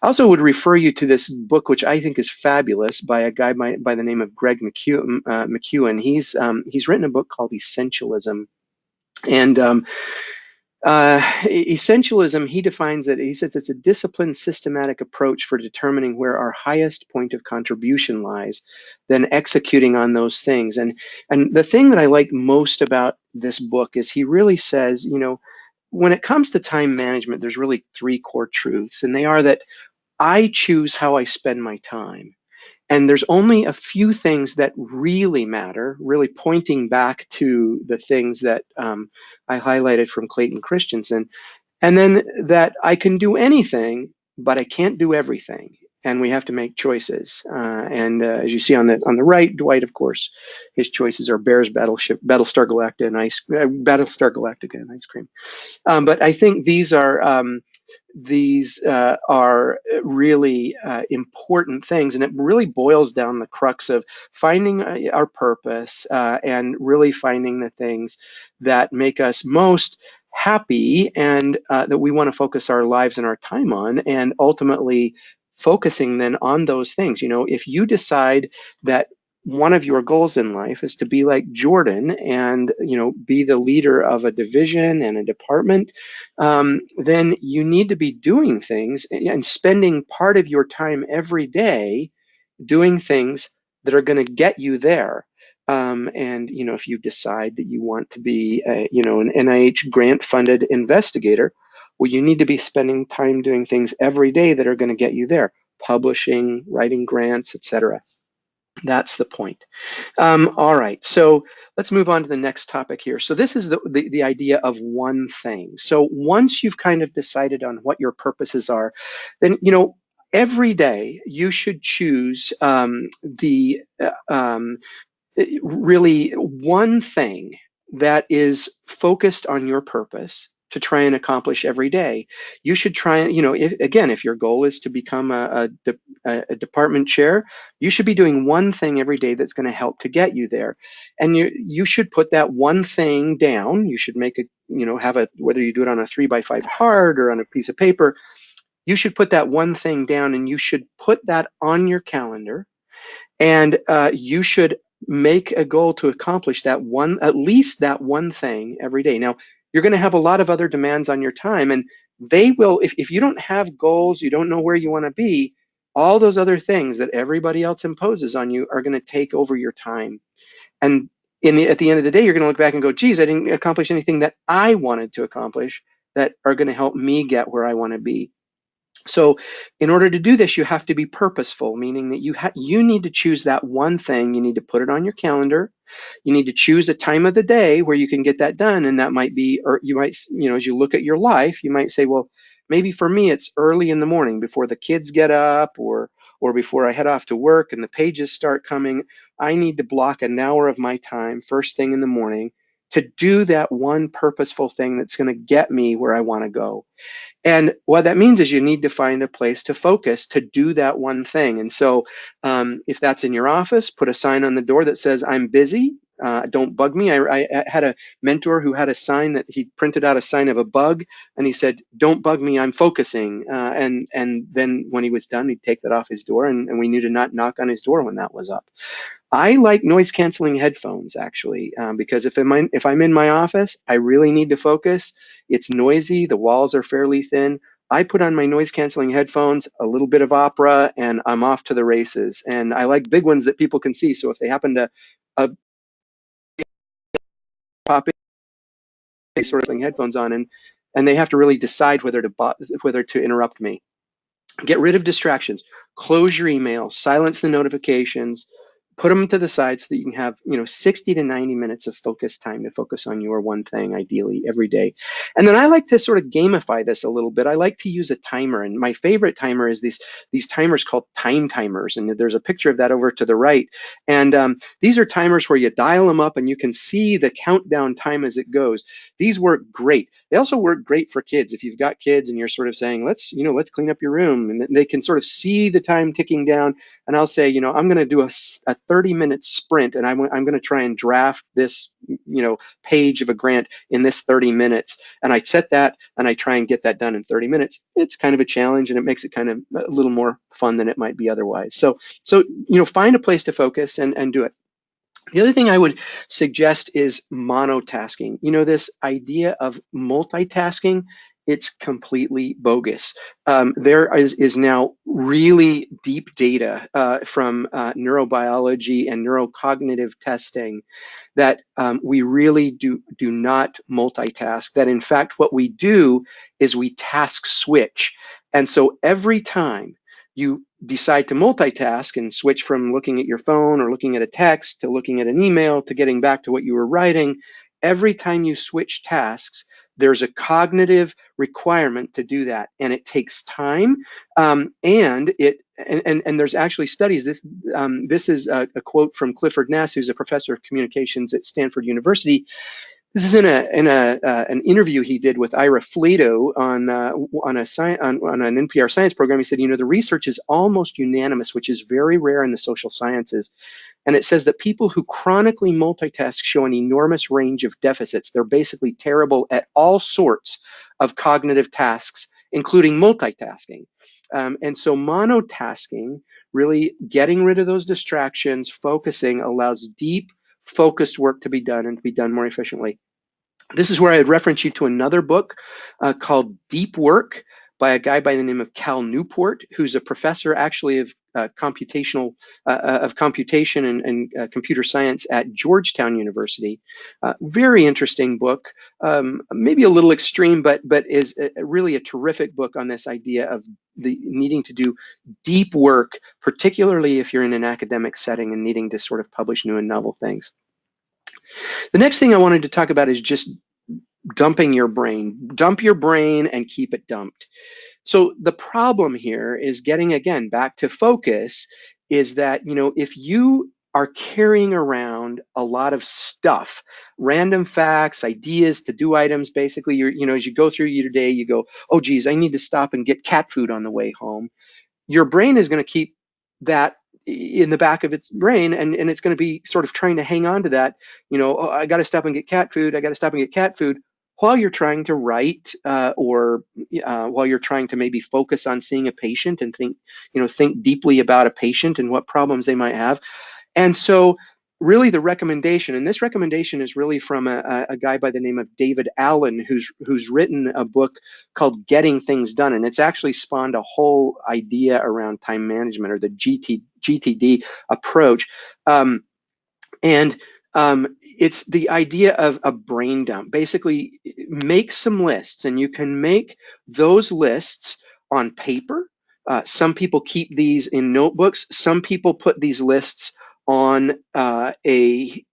I also would refer you to this book, which I think is fabulous, by a guy by the name of Greg McEwen. He's written a book called Essentialism. And essentialism, he defines it, he says it's a disciplined, systematic approach for determining where our highest point of contribution lies, then executing on those things. And the thing that I like most about this book is he really says, when it comes to time management, there's really three core truths, and they are that I choose how I spend my time. And there's only a few things that really matter, really pointing back to the things that I highlighted from Clayton Christensen. And then that I can do anything, but I can't do everything. And we have to make choices. As you see on the right, Dwight, of course, his choices are Bears, Battlestar Galactica, and ice cream. But I think these are really important things, and it really boils down the crux of finding our purpose and really finding the things that make us most happy and that we want to focus our lives and our time on, and ultimately focusing then on those things. If you decide that one of your goals in life is to be like Jordan and be the leader of a division and a department, then you need to be doing things and spending part of your time every day doing things that are going to get you there. If you decide that you want to be an NIH grant-funded investigator, well, you need to be spending time doing things every day that are going to get you there, publishing, writing grants, etc. That's the point. All right, so let's move on to the next topic here. So this is the idea of one thing. So once you've kind of decided on what your purposes are, then every day you should choose really one thing that is focused on your purpose to try and accomplish every day. You should try and, if your goal is to become a department chair, you should be doing one thing every day that's going to help to get you there. And you should put that one thing down. You should make whether you do it on a 3x5 card or on a piece of paper, you should put that one thing down, and you should put that on your calendar. And you should make a goal to accomplish at least that one thing every day. Now, you're going to have a lot of other demands on your time, and they will, if you don't have goals, you don't know where you want to be, all those other things that everybody else imposes on you are going to take over your time. And at the end of the day, you're going to look back and go, geez, I didn't accomplish anything that I wanted to accomplish that are going to help me get where I want to be. So in order to do this, you have to be purposeful, meaning that you need to choose that one thing. You need to put it on your calendar. You need to choose a time of the day where you can get that done. And that might be, or you might, as you look at your life, you might say, well, maybe for me, it's early in the morning before the kids get up or before I head off to work and the pages start coming. I need to block an hour of my time first thing in the morning to do that one purposeful thing that's going to get me where I want to go. And what that means is you need to find a place to focus to do that one thing. And so if that's in your office, put a sign on the door that says, I'm busy, don't bug me. I had a mentor who had a sign that he printed out a sign of a bug, and he said, don't bug me, I'm focusing. And then when he was done, he'd take that off his door, and we knew to not knock on his door when that was up. I like noise canceling headphones, actually, because if I'm in my office, I really need to focus. It's noisy, the walls are fairly thin. I put on my noise canceling headphones, a little bit of opera, and I'm off to the races. And I like big ones that people can see. So if they happen to pop in, sort of headphones on, and they have to really decide whether to interrupt me. Get rid of distractions. Close your email, silence the notifications, put them to the side so that you can have 60 to 90 minutes of focus time to focus on your one thing, ideally every day. And then I like to sort of gamify this a little bit. I like to use a timer, and my favorite timer is these timers called time timers, and there's a picture of that over to the right. And these are timers where you dial them up and you can see the countdown time as it goes. These work great. They also work great for kids. If you've got kids and you're sort of saying, let's clean up your room, and they can sort of see the time ticking down. And I'll say, I'm going to do a 30-minute sprint, and I'm going to try and draft this, page of a grant in this 30 minutes. And I set that, and I try and get that done in 30 minutes. It's kind of a challenge, and it makes it kind of a little more fun than it might be otherwise. So find a place to focus and do it. The other thing I would suggest is monotasking. This idea of multitasking, it's completely bogus. There is now really deep data from neurobiology and neurocognitive testing that we really do not multitask. That in fact, what we do is we task switch. And so every time you decide to multitask and switch from looking at your phone or looking at a text to looking at an email to getting back to what you were writing, every time you switch tasks, there's a cognitive requirement to do that, and it takes time. And there's actually studies. This is a quote from Clifford Ness, who's a professor of communications at Stanford University. This is in an interview he did with Ira Flatow on an NPR science program. He said, the research is almost unanimous, which is very rare in the social sciences. And it says that people who chronically multitask show an enormous range of deficits. They're basically terrible at all sorts of cognitive tasks, including multitasking. And so monotasking, really getting rid of those distractions, focusing, allows deep, focused work to be done and to be done more efficiently. This is where I would reference you to another book called Deep Work by a guy by the name of Cal Newport, who's a professor actually of computation and computer science at Georgetown University. Very interesting book, maybe a little extreme, but is really a terrific book on this idea of the needing to do deep work, particularly if you're in an academic setting and needing to sort of publish new and novel things. The next thing I wanted to talk about is just dumping your brain. Dump your brain and keep it dumped. So the problem here is getting, again, back to focus, is that, if you are carrying around a lot of stuff, random facts, ideas, to-do items, basically, as you go through your day, you go, oh, geez, I need to stop and get cat food on the way home. Your brain is going to keep that in the back of its brain, and it's going to be sort of trying to hang on to that. Oh, I got to stop and get cat food. I got to stop and get cat food, while you're trying to write, or while you're trying to maybe focus on seeing a patient and think deeply about a patient and what problems they might have. And so really the recommendation, and this recommendation is really from a guy by the name of David Allen, who's written a book called Getting Things Done. And it's actually spawned a whole idea around time management, or the GTD approach. It's the idea of a brain dump. Basically, make some lists, and you can make those lists on paper. Some people keep these in notebooks. Some people put these lists on a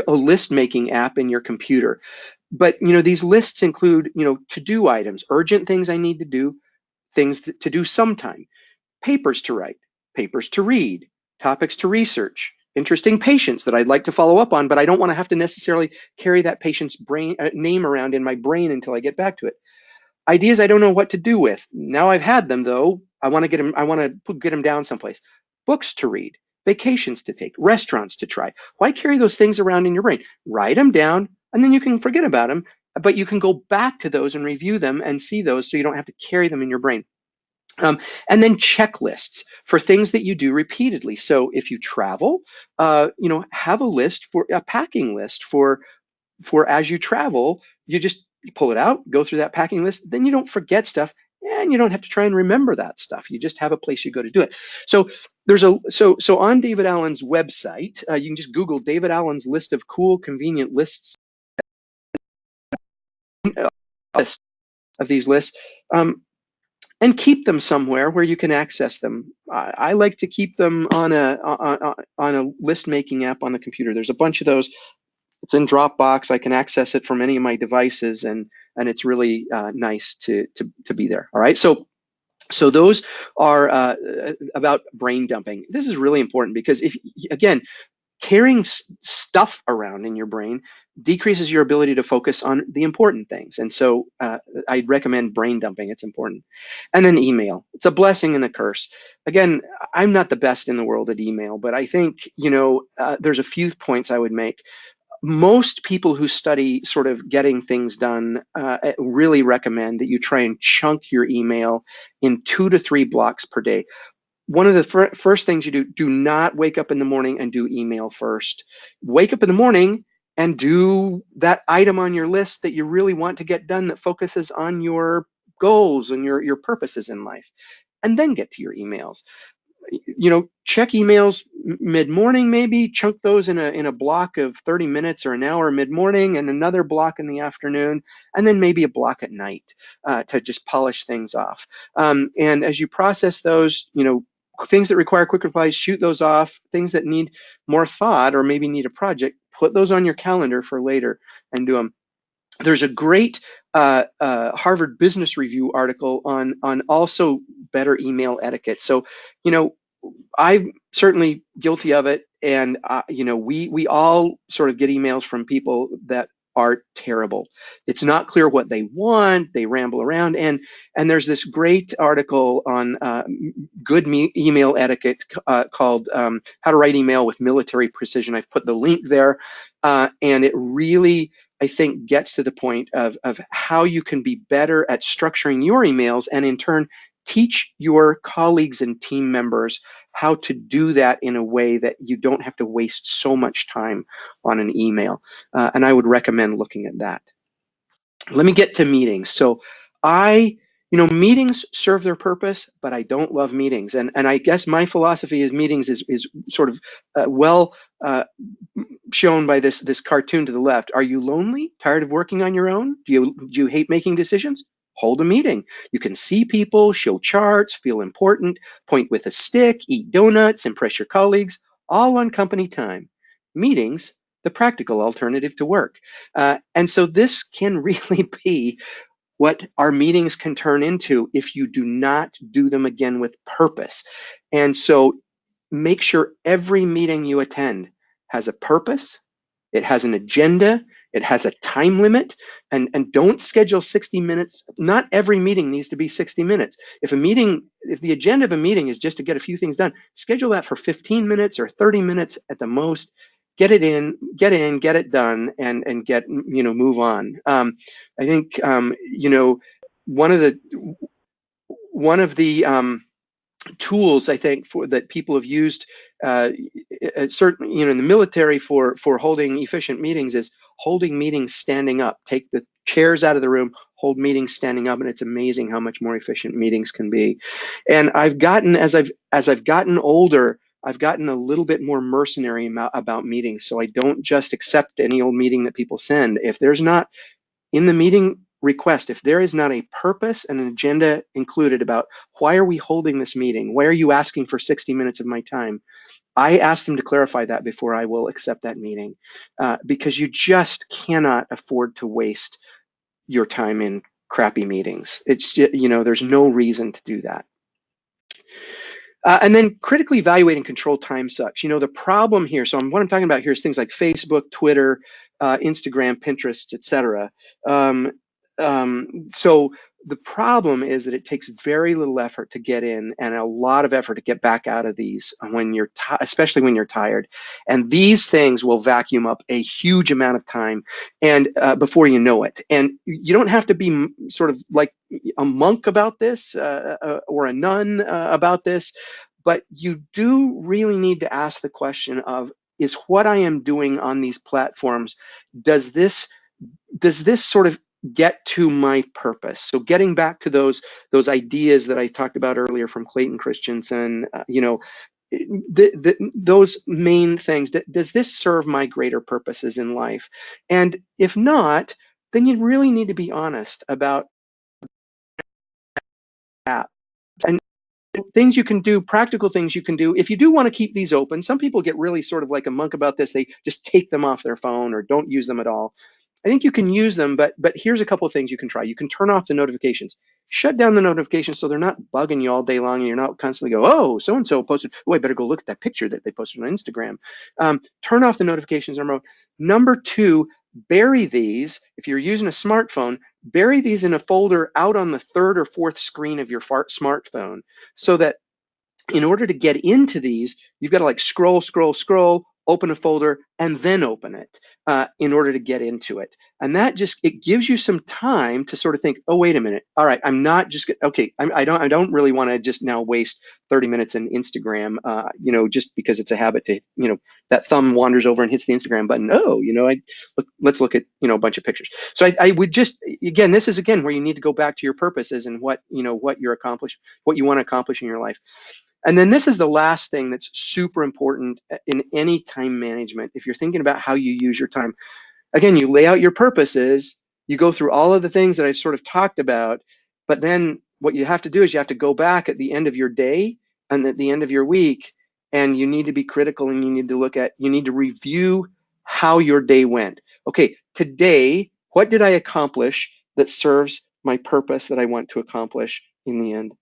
list making app in your computer. But these lists include to-do items, urgent things I need to do, things to do sometime, papers to write, papers to read, topics to research, interesting patients that I'd like to follow up on, but I don't want to have to necessarily carry that patient's name around in my brain until I get back to it. Ideas I don't know what to do with. Now I've had them though. I want to get them. I want to get them down someplace. Books to read, vacations to take, restaurants to try. Why carry those things around in your brain? Write them down, and then you can forget about them. But you can go back to those and review them and see those, so you don't have to carry them in your brain. And then checklists for things that you do repeatedly. So if you travel, have a list, for a packing list for as you travel. You just pull it out, go through that packing list, then you don't forget stuff, and you don't have to try and remember that stuff. You just have a place you go to do it. So there's so on David Allen's website, you can just Google David Allen's list of cool, convenient lists of these lists. And keep them somewhere where you can access them. I like to keep them on a list making app on the computer. There's a bunch of those. It's in Dropbox. I can access it from any of my devices, and it's really nice to be there. All right, so those are about brain dumping. This is really important because if, again, carrying stuff around in your brain decreases your ability to focus on the important things. And so I'd recommend brain dumping. It's important. And then email. It's a blessing and a curse. Again, I'm not the best in the world at email, but I think, there's a few points I would make. Most people who study sort of getting things done really recommend that you try and chunk your email in 2 to 3 blocks per day. One of the first things you do not wake up in the morning and do email first. Wake up in the morning and do that item on your list that you really want to get done that focuses on your goals and your purposes in life, and then get to your emails. Check emails mid-morning, maybe chunk those in a block of 30 minutes or an hour mid-morning, and another block in the afternoon, and then maybe a block at night to just polish things off. And as you process those, things that require quick replies, shoot those off. Things that need more thought or maybe need a project, put those on your calendar for later and do them. There's a great Harvard Business Review article on also better email etiquette. So, I'm certainly guilty of it, and we all sort of get emails from people that are terrible. It's not clear what they want. They ramble around, and there's this great article on good email etiquette called "How to Write Email with Military Precision." I've put the link there, and it really, I think, gets to the point of how you can be better at structuring your emails, and in turn teach your colleagues and team members how to do that in a way that you don't have to waste so much time on an email. And I would recommend looking at that. Let me get to meetings. So meetings serve their purpose, but I don't love meetings. And I guess my philosophy is meetings is sort of shown by this cartoon to the left. Are you lonely? Tired of working on your own? Do you hate making decisions? Hold a meeting. You can see people, show charts, feel important, point with a stick, eat donuts, impress your colleagues, all on company time. Meetings, the practical alternative to work. And so this can really be what our meetings can turn into if you do not do them again with purpose. And so make sure every meeting you attend has a purpose, it has an agenda, it has a time limit, and don't schedule 60 minutes. Not every meeting needs to be 60 minutes. If the agenda of a meeting is just to get a few things done, schedule that for 15 minutes or 30 minutes at the most. Get it in, get it done, and move on. I think one of the tools I think that people have used certainly in the military for holding efficient meetings is holding meetings standing up. Take the chairs out of the room, hold meetings standing up, and it's amazing how much more efficient meetings can be. And I've gotten, as I've gotten older, I've gotten a little bit more mercenary about meetings. So I don't just accept any old meeting that people send. If there's not in the meeting request, if there is not a purpose and an agenda included about why are we holding this meeting? Why are you asking for 60 minutes of my time? I ask them to clarify that before I will accept that meeting, because you just cannot afford to waste your time in crappy meetings. It's, there's no reason to do that. And then critically evaluate and control time sucks. You know, the problem here, so what I'm talking about here is things like Facebook, Twitter, Instagram, Pinterest, etc. So the problem is that it takes very little effort to get in and a lot of effort to get back out of these when you're, especially when you're tired. And these things will vacuum up a huge amount of time and before you know it. And you don't have to be sort of like a monk about this or a nun about this, but you do really need to ask the question of, is what I am doing on these platforms, does this sort of get to my purpose? So getting back to those ideas that I talked about earlier from Clayton Christensen, you know, those main things, does this serve my greater purposes in life? And if not, then you really need to be honest about that. And things you can do, practical things you can do. If you do want to keep these open, some people get really sort of like a monk about this. They just take them off their phone or don't use them at all. I think you can use them, but here's a couple of things you can try. You can turn off the notifications. Shut down the notifications so they're not bugging you all day long and you're not constantly go, oh, so-and-so posted, oh, I better go look at that picture that they posted on Instagram. Turn off the notifications remote. Number two, bury these. If you're using a smartphone, bury these in a folder out on the third or fourth screen of your smartphone, so that in order to get into these, you've got to like scroll, open a folder, and then open it in order to get into it. And that just, it gives you some time to sort of think, oh, wait a minute. All right, I'm not just, okay, I don't really want to just now waste 30 minutes in Instagram, you know, just because it's a habit to, you know, that thumb wanders over and hits the Instagram button. Oh, you know, let's look at, you know, a bunch of pictures. So I would just, again, this is again where you need to go back to your purposes and what, you know, what you want to accomplish in your life. And then this is the last thing that's super important in any time management. If you're thinking about how you use your time, again, you lay out your purposes, you go through all of the things that I've sort of talked about, but then what you have to do is you have to go back at the end of your day and at the end of your week, and you need to be critical and you need to look at, you need to review how your day went. Okay, today, what did I accomplish that serves my purpose that I want to accomplish in the end?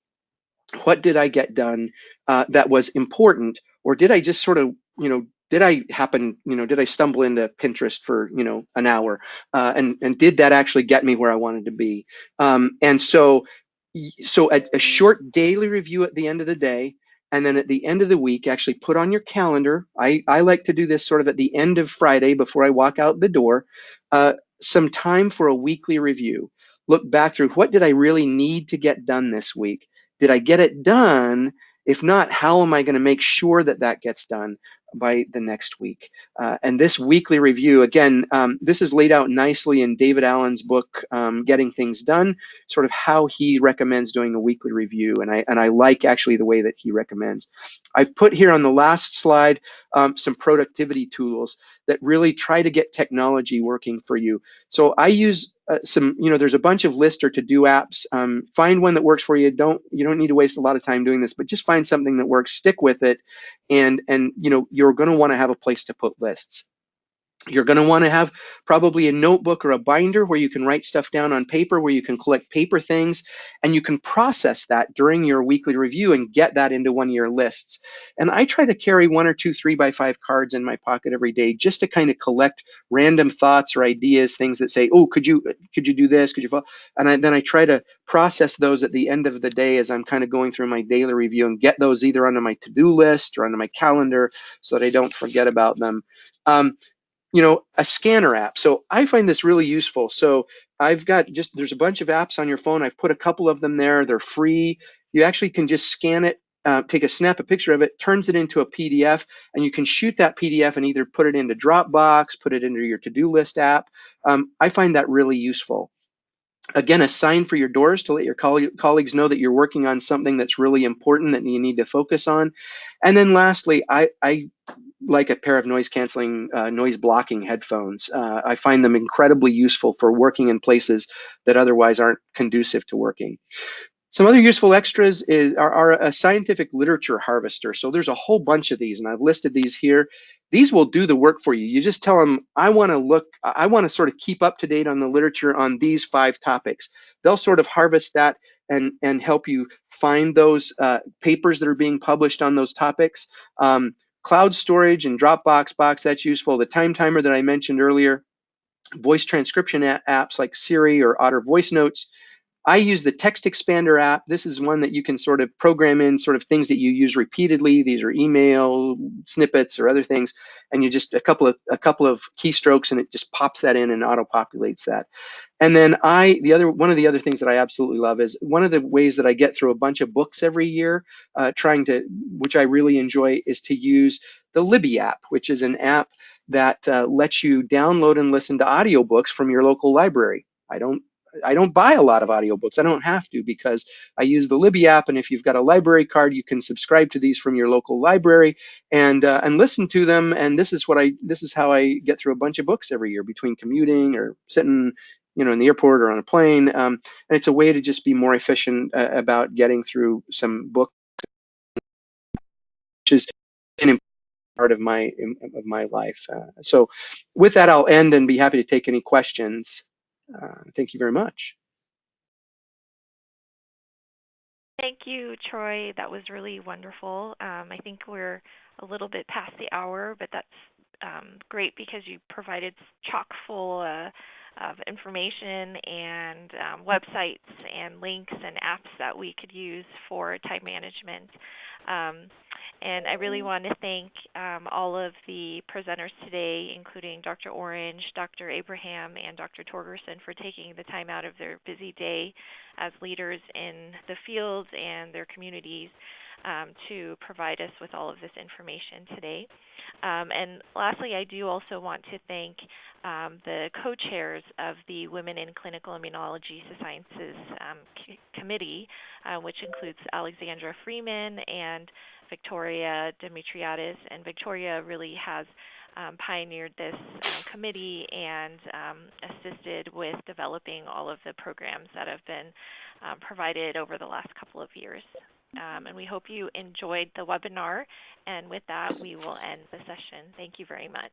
What did I get done that was important, or did I just sort of, you know, did I happen, you know, did I stumble into Pinterest for, you know, an hour, and did that actually get me where I wanted to be? And so a short daily review at the end of the day, and then at the end of the week, actually put on your calendar. I like to do this sort of at the end of Friday before I walk out the door, some time for a weekly review. Look back through, what did I really need to get done this week? Did I get it done? If not, how am I going to make sure that that gets done by the next week? And this weekly review, again, this is laid out nicely in David Allen's book, Getting Things Done, sort of how he recommends doing a weekly review. And I like actually the way that he recommends. I've put here on the last slide some productivity tools that really try to get technology working for you. So I use some, you know, there's a bunch of list or to-do apps. Find one that works for you. You don't need to waste a lot of time doing this, but just find something that works, stick with it, and you know, you're going to want to have a place to put lists. You're going to want to have probably a notebook or a binder where you can write stuff down on paper, where you can collect paper things, and you can process that during your weekly review and get that into one of your lists. And I try to carry 1 or 2 3x5 cards in my pocket every day just to kind of collect random thoughts or ideas, things that say, oh, could you do this? Could you follow? And then I try to process those at the end of the day as I'm kind of going through my daily review and get those either onto my to-do list or onto my calendar so that I don't forget about them. You know, a scanner app. So I find this really useful. So I've got there's a bunch of apps on your phone. I've put a couple of them there. They're free. You actually can just scan it, snap a picture of it, turns it into a PDF, and you can shoot that PDF and either put it into Dropbox, put it into your to-do list app. I find that really useful. Again, a sign for your doors to let your colleagues know that you're working on something that's really important that you need to focus on. And then lastly, I like a pair of noise blocking headphones. I find them incredibly useful for working in places that otherwise aren't conducive to working. Some other useful extras are a scientific literature harvester. So there's a whole bunch of these, and I've listed these here. These will do the work for you. You just tell them, I want to sort of keep up to date on the literature on these 5 topics. They'll sort of harvest that, and help you find those papers that are being published on those topics. Cloud storage and Dropbox box, that's useful. The time timer that I mentioned earlier, voice transcription apps like Siri or Otter Voice Notes. I use the Text Expander app. This is one that you can sort of program in sort of things that you use repeatedly. These are email snippets or other things, and you just a couple of keystrokes, and it just pops that in and auto populates that. And then one of the other things that I absolutely love is one of the ways that I get through a bunch of books every year, which I really enjoy, is to use the Libby app, which is an app that lets you download and listen to audiobooks from your local library. I don't buy a lot of audiobooks. I don't have to, because I use the Libby app, and if you've got a library card, you can subscribe to these from your local library and listen to them. And this is how I get through a bunch of books every year between commuting or sitting, in the airport or on a plane. And it's a way to just be more efficient about getting through some books, which is an important part of my life. So with that, I'll end and be happy to take any questions. Thank you very much. Thank you, Troy. That was really wonderful. I think we're a little bit past the hour, but that's great because you provided chock full of information and websites and links and apps that we could use for time management. And I really want to thank all of the presenters today, including Dr. Orange, Dr. Abraham, and Dr. Torgerson, for taking the time out of their busy day as leaders in the fields and their communities to provide us with all of this information today. And lastly, I do also want to thank the co-chairs of the Women in Clinical Immunology Sciences Committee, which includes Alexandra Freeman and Victoria Dimitriadis. And Victoria really has pioneered this committee and assisted with developing all of the programs that have been provided over the last couple of years. And we hope you enjoyed the webinar. And with that, we will end the session. Thank you very much.